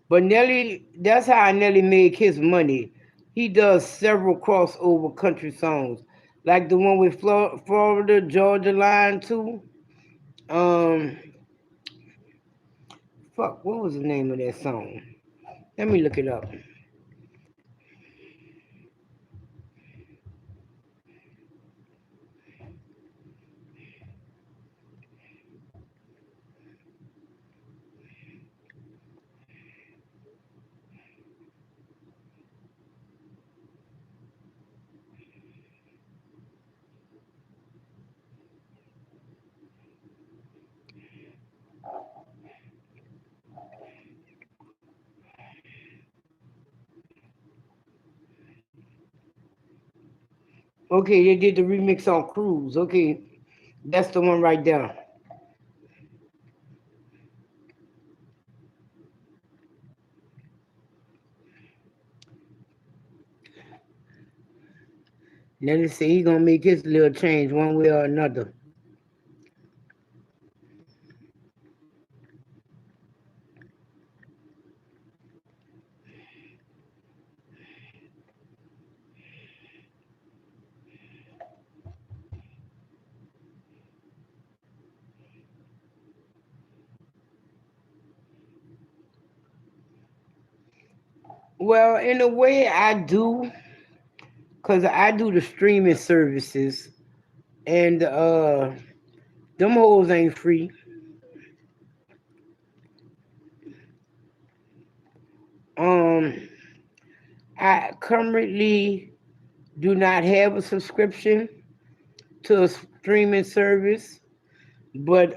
But Nelly, that's how Nelly make his money. He does several crossover country songs, like the one with Florida Georgia Line too. Um, fuck, what was the name of that song? Let me look it up. Okay, they did the remix on Cruise. Okay, that's the one right there. Nelly say he gonna make his little change one way or another. Well, in a way, I do, cause I do the streaming services, and them hoes ain't free. Um, I currently do not have a subscription to a streaming service, but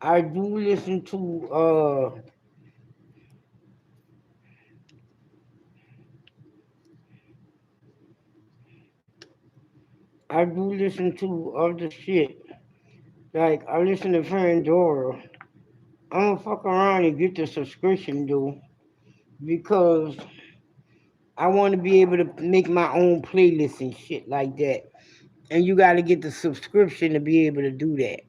I do listen to other shit. Like I listen to Pandora. I'm gonna fuck around and get the subscription though because I want to be able to make my own playlist and shit like that. And you got to get the subscription to be able to do that.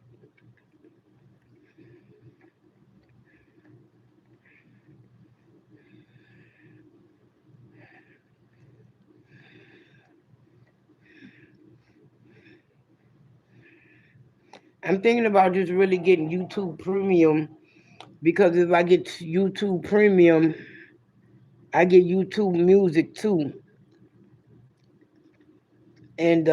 I'm thinking about just really getting YouTube Premium because if I get YouTube Premium, I get YouTube Music too. And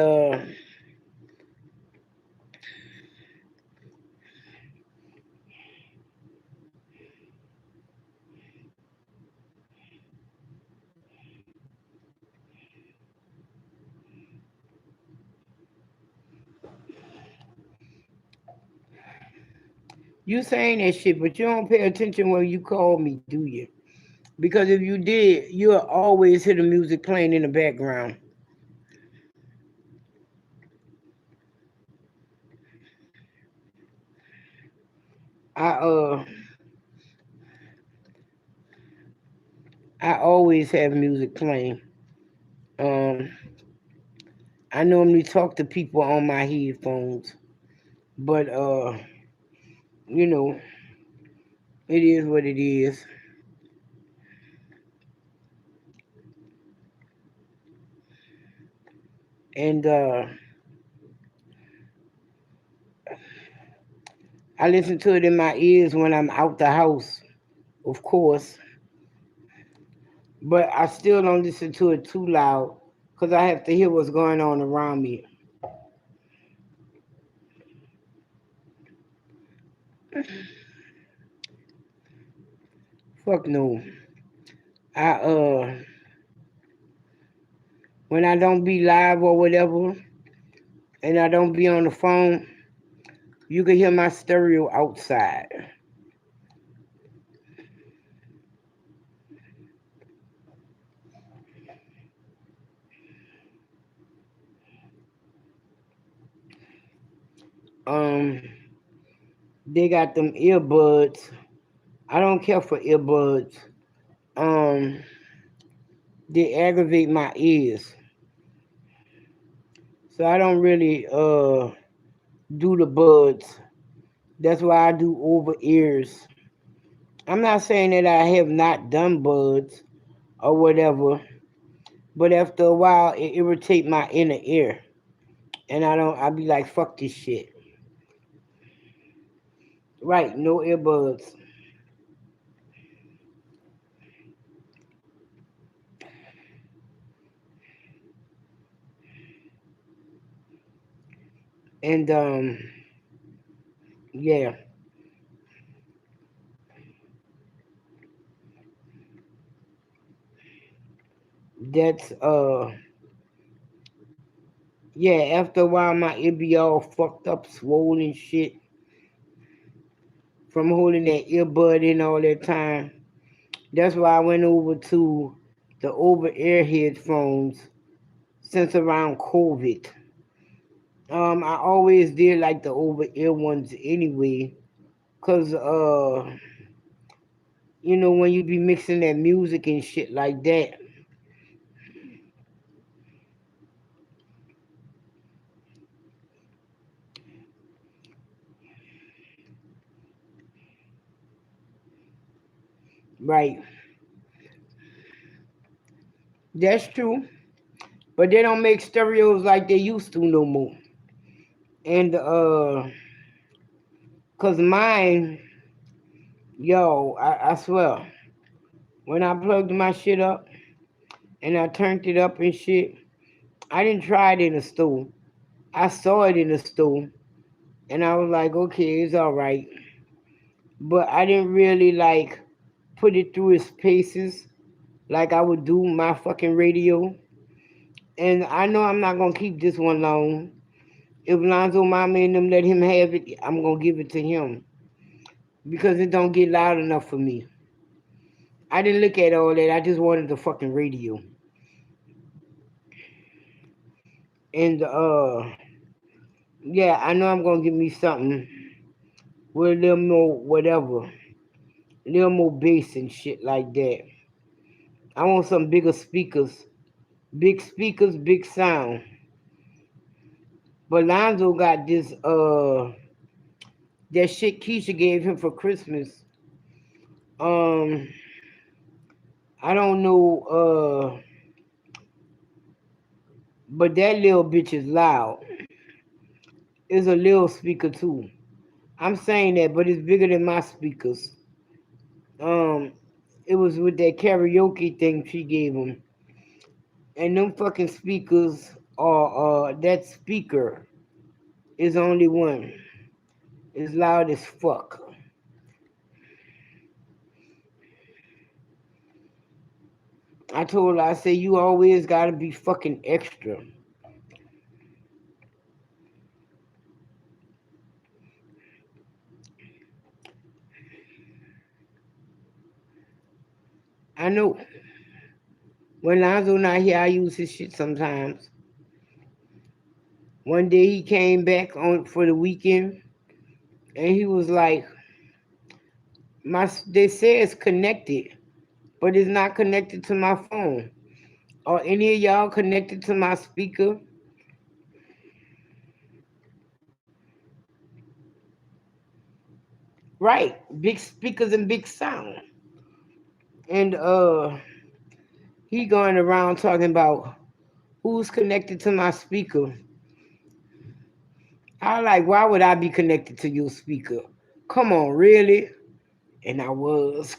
You saying that shit, but you don't pay attention when you call me, do you? Because if you did, you'll always hear the music playing in the background. I uh I always have music playing. Um I normally talk to people on my headphones, but you know, it is what it is. And I listen to it in my ears when I'm out the house, of course, but I still don't listen to it too loud because I have to hear what's going on around me. Fuck no. I when I don't be live or whatever, and I don't be on the phone, you can hear my stereo outside. Um, they got them earbuds. I don't care for earbuds. Um, they aggravate my ears, so I don't really do the buds. That's why I do over ears. I'm not saying that I have not done buds or whatever, but after a while it irritate my inner ear, and I don't. I be like, fuck this shit. Right, no earbuds. And yeah, that's yeah. After a while, my ear be all fucked up, swollen shit from holding that earbud in all that time. That's why I went over to the over ear headphones since around COVID. I always did like the over ear ones anyway, cause when you be mixing that music and shit like that, right? That's true, but they don't make stereos like they used to no more. And cause mine, yo, I swear, when I plugged my shit up and I turned it up and shit, I didn't try it in the store. I saw it in the store and I was like, okay, it's all right. But I didn't really like put it through its paces like I would do my fucking radio. And I know I'm not gonna keep this one long. If Lonzo Mama and them let him have it, I'm gonna give it to him because it don't get loud enough for me. I didn't look at all that. I just wanted the fucking radio. And yeah, I know I'm gonna get me something with a little more whatever, a little more bass and shit like that. I want some bigger speakers, big sound. But Lonzo got this that shit Keisha gave him for Christmas. Um, I don't know, but that little bitch is loud. It's a little speaker too. I'm saying that, but it's bigger than my speakers. Um, it was with that karaoke thing she gave him, and them fucking speakers are that speaker is only one. It's loud as fuck. I told her, I said, you always gotta be fucking extra. I know. When Lonzo not here, I use his shit sometimes. One day he came back on for the weekend, and he was like, They say it's connected, but it's not connected to my phone. Are any of y'all connected to my speaker? Right, big speakers and big sound. And he going around talking about who's connected to my speaker. I like, why would I be connected to your speaker? Come on, really? And I was.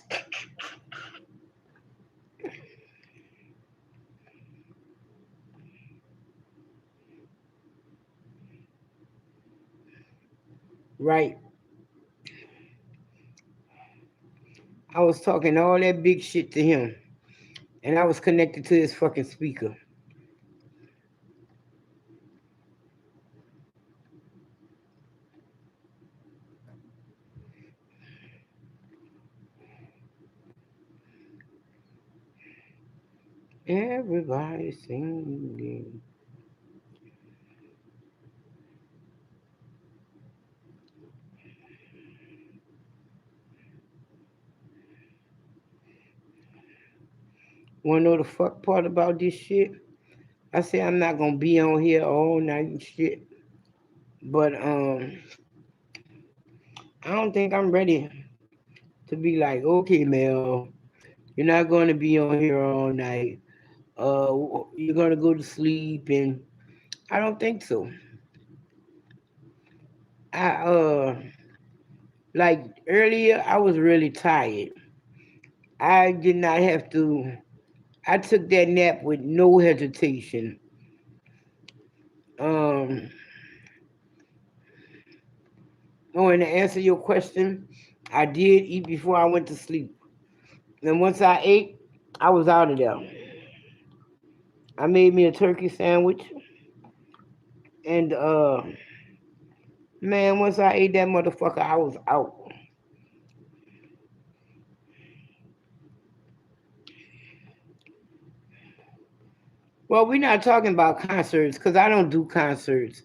Right. I was talking all that big shit to him. And I was connected to his fucking speaker. Everybody singing. Wanna know the fuck part about this shit? I say I'm not gonna be on here all night and shit. But I don't think I'm ready to be like, okay, Mel, you're not gonna be on here all night. You're gonna go to sleep, and I don't think so. I like earlier, I was really tired. I did not have to. I took that nap with no hesitation. Um, oh, and to answer your question, I did eat before I went to sleep. And once I ate, I was out of there. I made me a turkey sandwich, and man, once I ate that motherfucker, I was out. Well, we're not talking about concerts because I don't do concerts.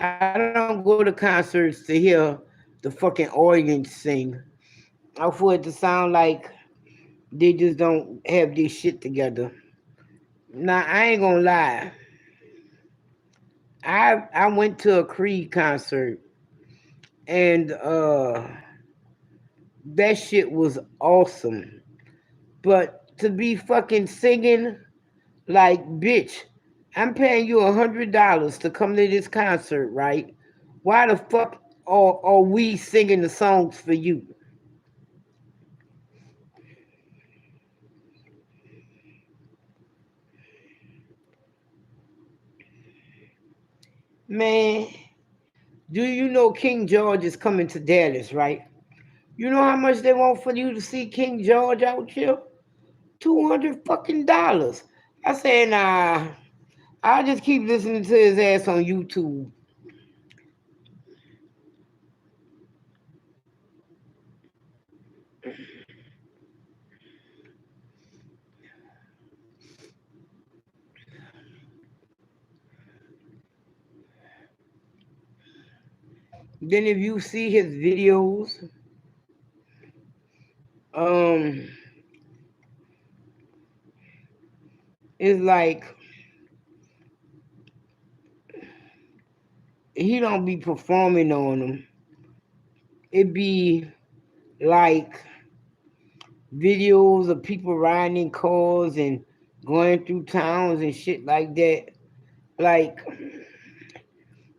I don't go to concerts to hear the fucking audience sing. I for it to sound like they just don't have this shit together. Now I ain't gonna lie. I went to a Creed concert and that shit was awesome. But to be fucking singing like bitch, I'm paying you $100 to come to this concert, right? Why the fuck are we singing the songs for you? Man, do you know King George is coming to Dallas, right? You know how much they want for you to see King George out here? 200 fucking dollars. I said, nah, I'll just keep listening to his ass on YouTube. Then if you see his videos, um, it's like he don't be performing on them. It be like videos of people riding in cars and going through towns and shit like that. Like,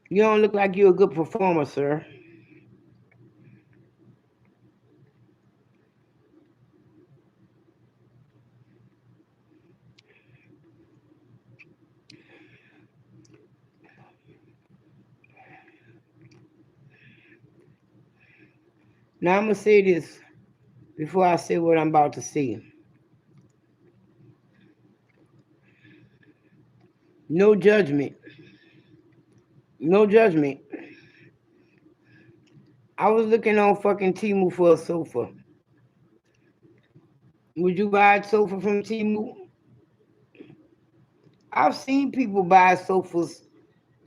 you don't look like you're a good performer, sir. Now I'm gonna say this before I say what I'm about to say. No judgment. No judgment. I was looking on fucking Timu for a sofa. Would you buy a sofa from Temu? I've seen people buy sofas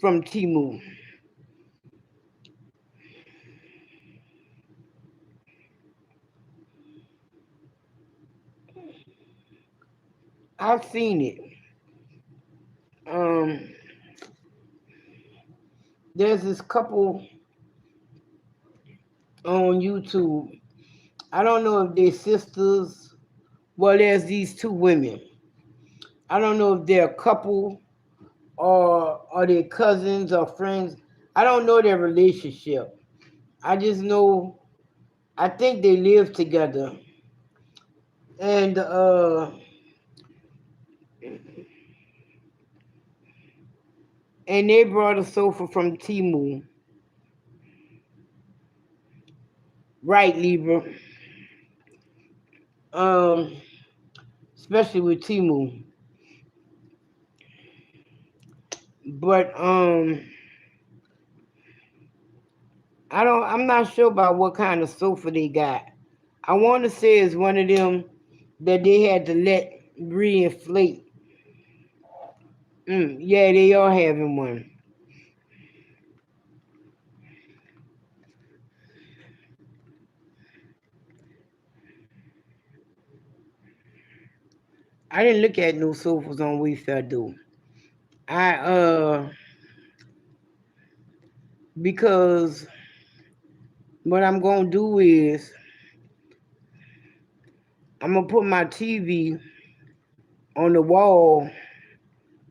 from Temu. I've seen it. Um, there's this couple on YouTube. I don't know if they're sisters. Well, there's these two women. I don't know if they're a couple or are they cousins or friends. I don't know their relationship. I just know I think they live together. And and they brought a sofa from Timu. Right, Libra. Um, especially with Timu. But I'm not sure about what kind of sofa they got. I want to say it's one of them that they had to let reinflate. Yeah, they are having one. I didn't look at no sofas on Wayfair though. I because what I'm gonna do is I'm gonna put my TV on the wall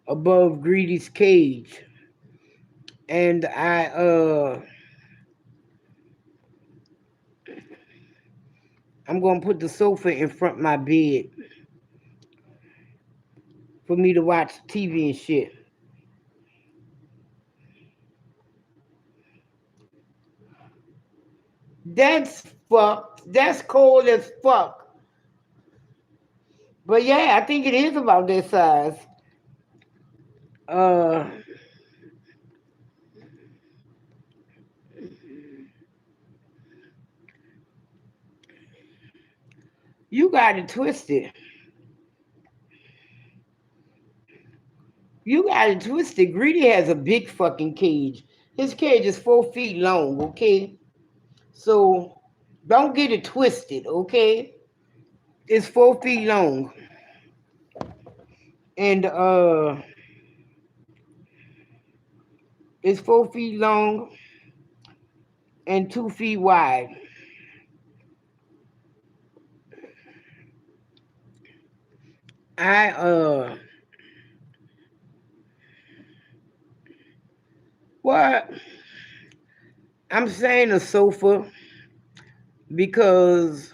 above Greedy's cage, and I'm gonna put the sofa in front of my bed for me to watch TV and shit. That's fucked. That's cold as fuck. But yeah, I think it is about that size. Uh, you got it twisted. You got it twisted. Greedy has a big fucking cage. His cage is 4 feet long, okay? So don't get it twisted, okay? It's 4 feet long. And it's 4 feet long and 2 feet wide. I what I'm saying a sofa because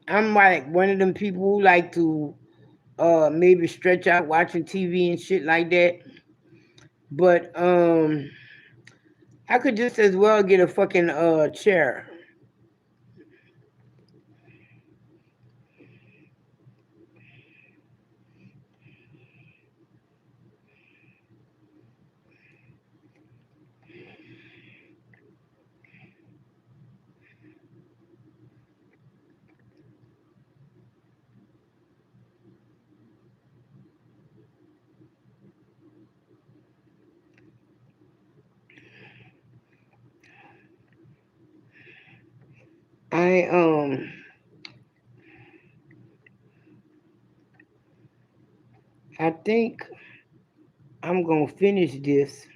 I'm like one of them people who like to maybe stretch out watching TV and shit like that. But I could just as well get a fucking chair. I I think I'm gonna finish this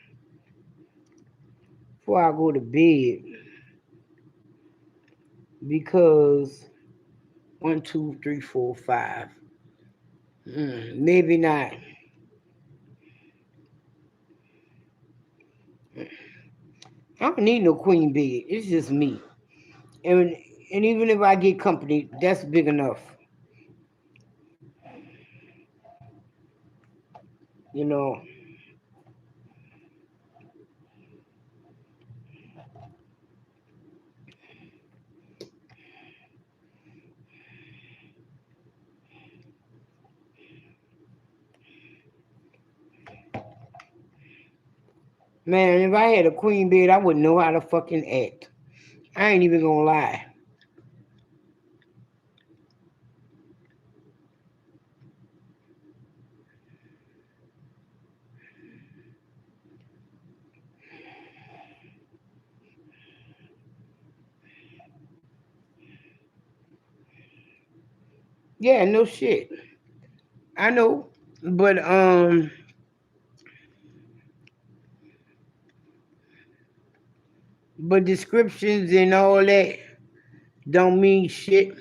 before I go to bed because 1, 2, 3, 4, 5. Maybe not. I don't need no queen bed. It's just me. And and even if I get company, that's big enough. You know. Man, if I had a queen bed, I wouldn't know how to fucking act. I ain't even gonna lie. Yeah, no shit. I know. But descriptions and all that don't mean shit.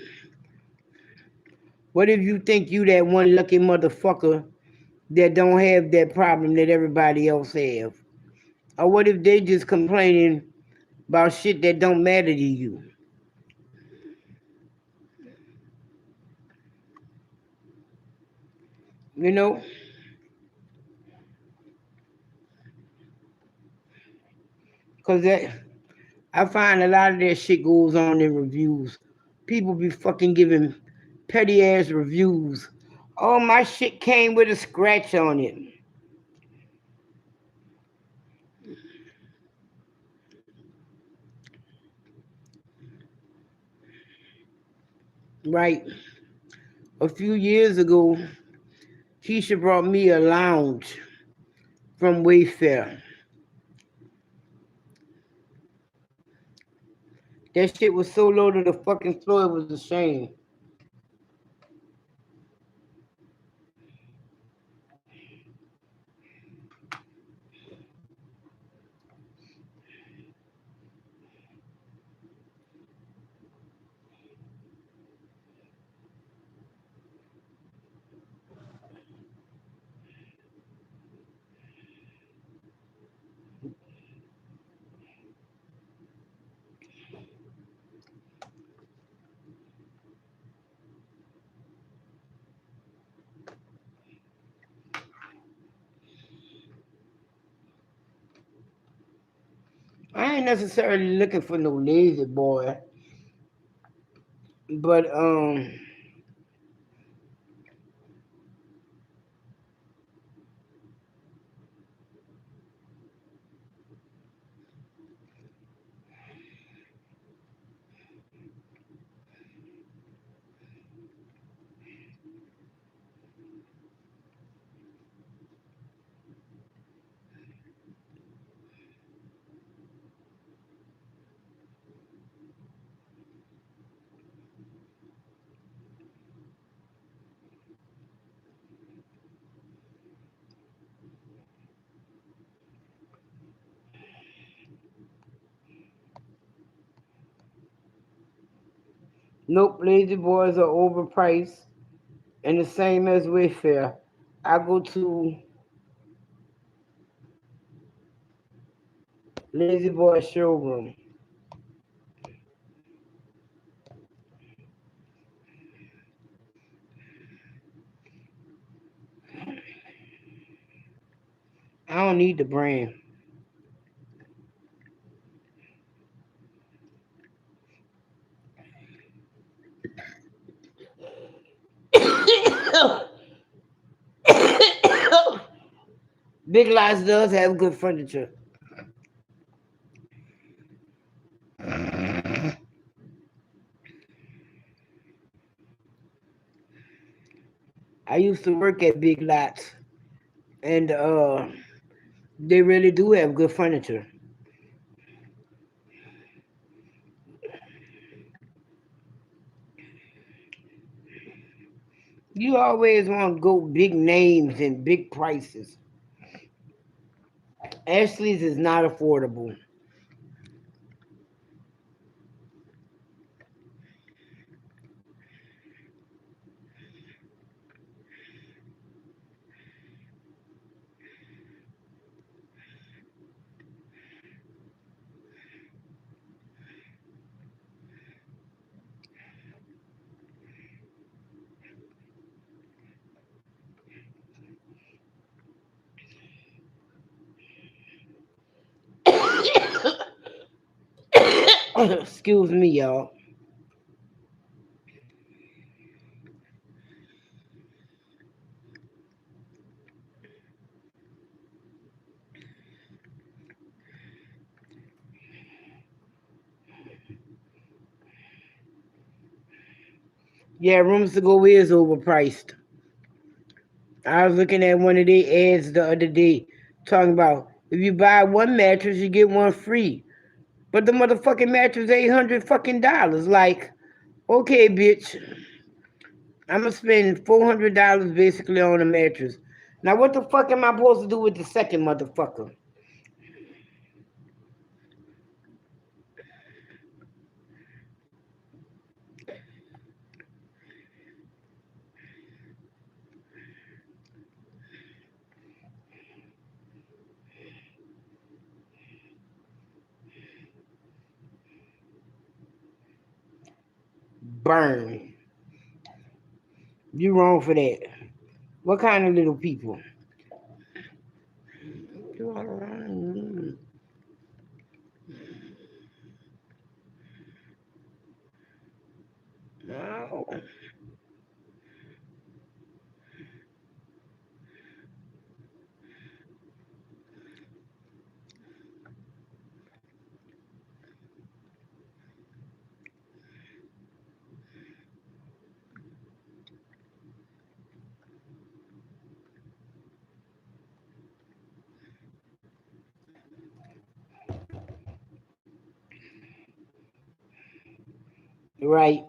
What if you think you that one lucky motherfucker that don't have that problem that everybody else have? Or what if they just complaining about shit that don't matter to you? You know? Cause that I find a lot of that shit goes on in reviews. People be fucking giving petty ass reviews. Oh, my shit came with a scratch on it. Right. A few years ago, Keisha brought me a lounge from Wayfair. That shit was so low to the fucking floor, it was a shame. I ain't necessarily looking for no lazy boy, but nope, lazy boys are overpriced and the same as Wayfair. I go to Lazy Boy showroom. I don't need the brand. Big Lots does have good furniture. I used to work at Big Lots, and they really do have good furniture. You always want to go big names and big prices. Ashley's is not affordable. Excuse me, y'all. Yeah, Rooms to Go is overpriced. I was looking at one of their ads the other day talking about if you buy one mattress, you get one free. But the motherfucking mattress $800 fucking dollars. Like, okay, bitch. I'm gonna spend $400 basically on a mattress. Now, what the fuck am I supposed to do with the second motherfucker? Burn. You wrong for that. What kind of little people? No. Right.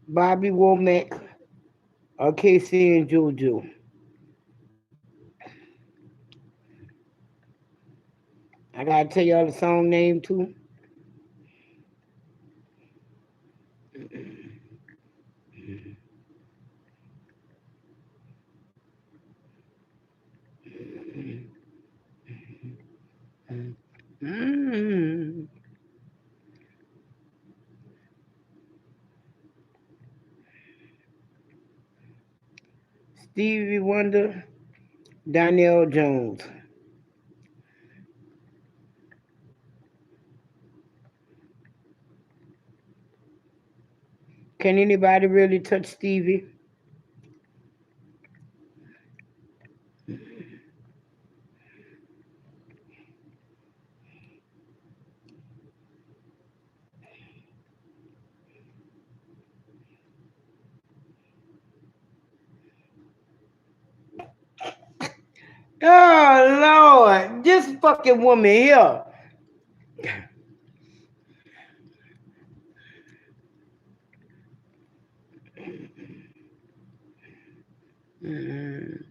Bobby Womack or Casey and Juju. I gotta tell y'all the song name too. Mm. Stevie Wonder, Donnell Jones. Can anybody really touch Stevie? Oh Lord, this fucking woman here. Mm.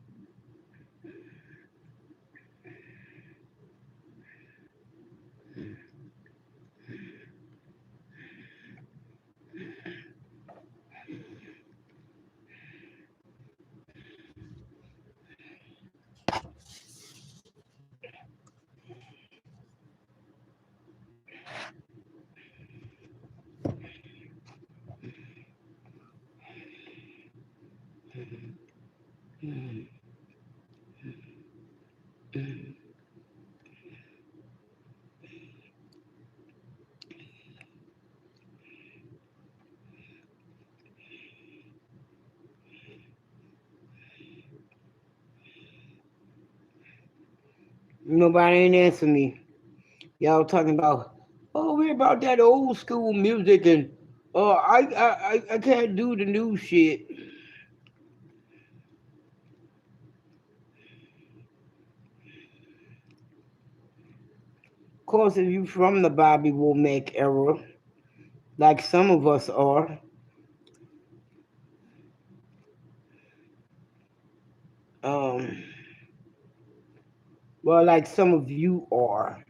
Nobody ain't answer me. Y'all talking about, oh, we're about that old school music and I can't do the new shit. Of course, if you from the Bobby Womack era, like some of us are, um, well, like some of you are.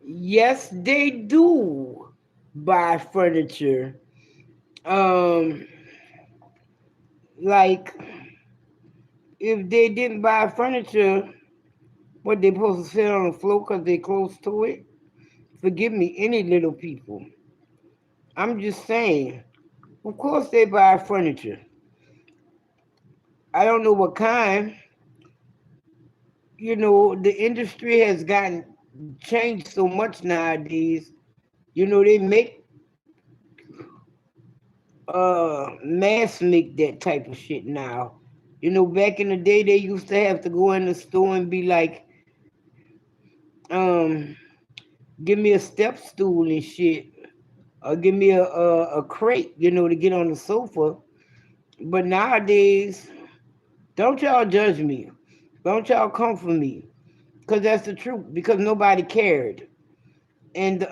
Yes, they do. buy furniture. Like if they didn't buy furniture, what they supposed to sit on the floor because they close to it? Forgive me, any little people. I'm just saying. Of course they buy furniture. I don't know what kind. The industry has gotten changed so much nowadays. They mass make that type of shit now. Back in the day they used to have to go in the store and be like, um, give me a step stool and shit. Or give me a crate, to get on the sofa. But nowadays, don't y'all judge me. Don't y'all come for me. Because that's the truth. Because nobody cared. And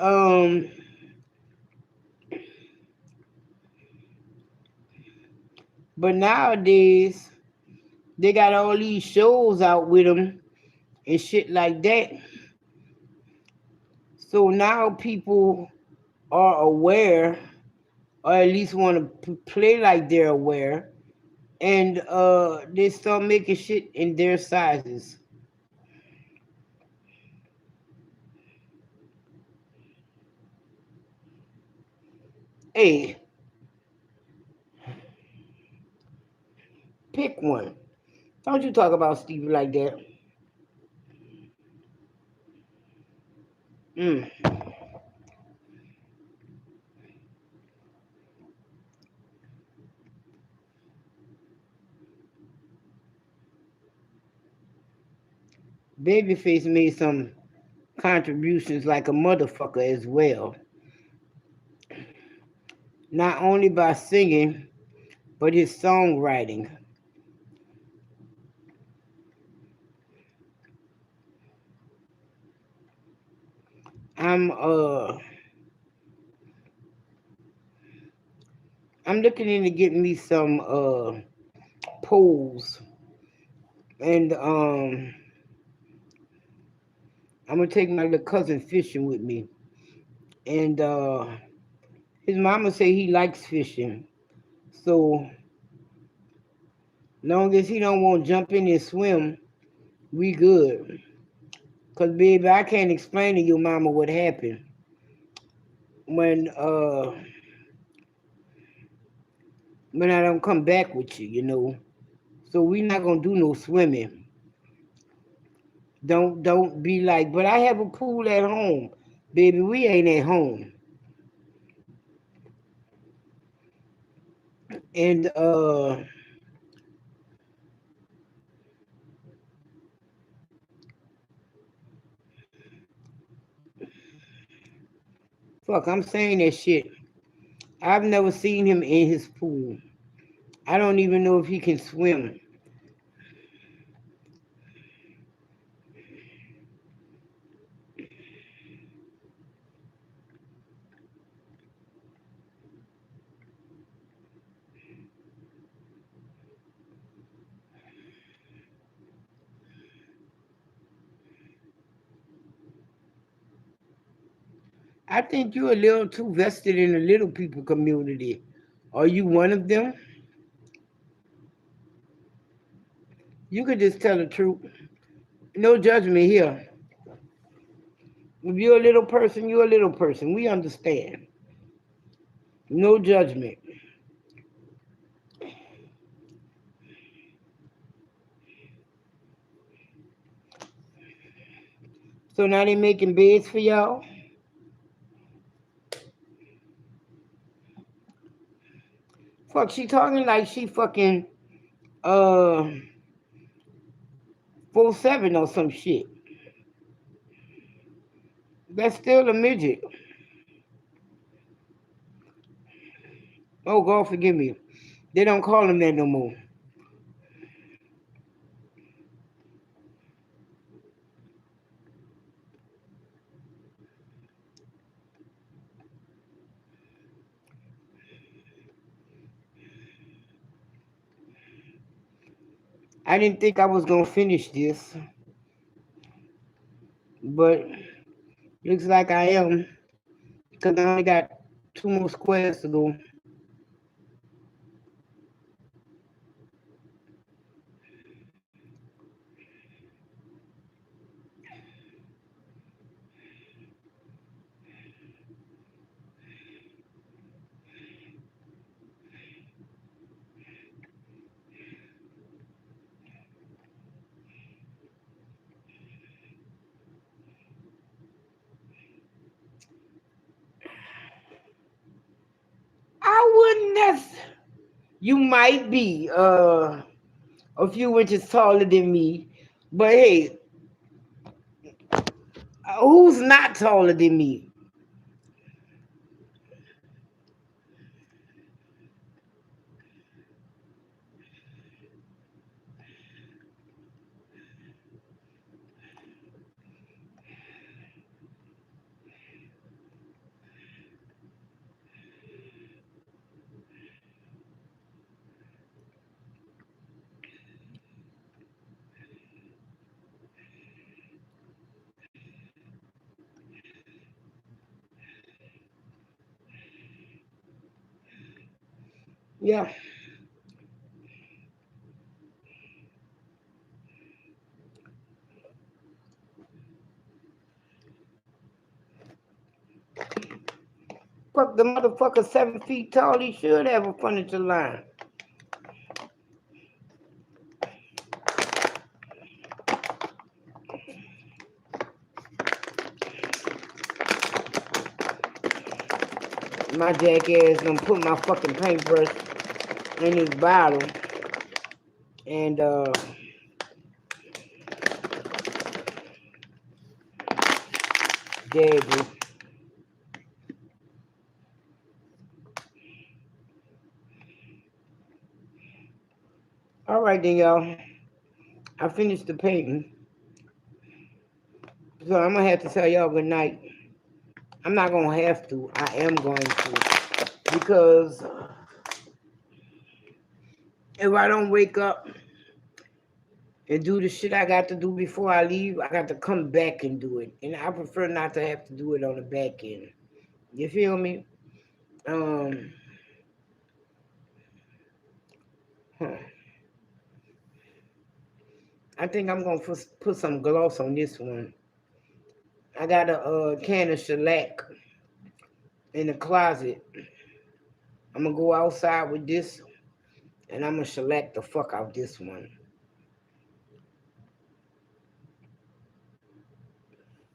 but nowadays they got all these shows out with them and shit like that. So now people are aware, or at least want to play like they're aware, and they start making shit in their sizes. Hey, pick one. Don't you talk about Stevie like that. Mm. Babyface made some contributions like a motherfucker as well. Not only by singing, but his songwriting. I'm uh I'm looking into getting me some poles, and I'm gonna take my little cousin fishing with me. And his mama say he likes fishing. So long as he don't want to jump in and swim, we good. Cause baby, I can't explain to your mama what happened when when I don't come back with you. So we not gonna do no swimming. Don't be like, but I have a pool at home. Baby, we ain't at home. And fuck, I'm saying that shit. I've never seen him in his pool. I don't even know if he can swim. I think you're a little too vested in the little people community. Are you one of them? You could just tell the truth. No judgment here. If you're a little person, you're a little person. We understand. No judgment. So now they making beds for y'all? Fuck, she talking like she fucking uh 4'7" or some shit. That's still a midget. Oh God forgive me. They don't call him that no more. I didn't think I was gonna finish this, but looks like I am. Cause I only got 2 more squares to go. I wouldn't necessarily. You might be a few inches taller than me, but hey, who's not taller than me? Yeah. Fuck, the motherfucker 7 feet tall. He should have a furniture line. My jackass gonna put my fucking paintbrush in his bottle and dab it. All right then, y'all. I finished the painting, so I'm gonna have to tell y'all good night. I'm not gonna have to. I am going to, because if I don't wake up and do the shit I got to do before I leave, I got to come back and do it, and I prefer not to have to do it on the back end. You feel me? Um. Huh. I think I'm gonna put some gloss on this one. I got a can of shellac in the closet. I'm gonna go outside with this, and I'm gonna shellac the fuck out this one.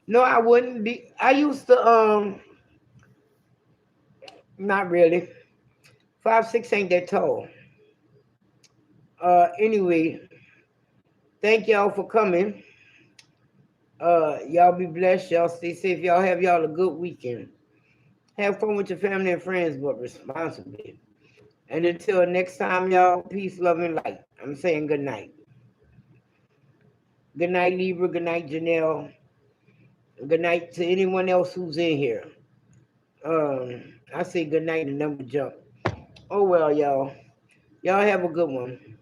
No, I wouldn't be. I used to not really. 5'6" ain't that tall. Anyway, thank y'all for coming. Y'all be blessed. Y'all stay safe. Y'all have y'all a good weekend. Have fun with your family and friends, but responsibly. And until next time, y'all, peace, love, and light. I'm saying good night. Good night, Libra. Good night, Janelle. Good night to anyone else who's in here. I say good night and number jump. Oh well, y'all. Y'all have a good one.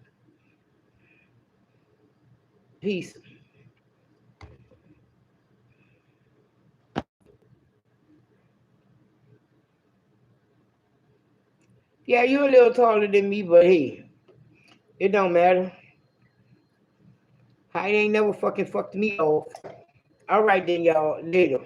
Peace. Yeah, you're a little taller than me, but hey, it don't matter. Height ain't never fucking fucked me off. All right then, y'all. Later.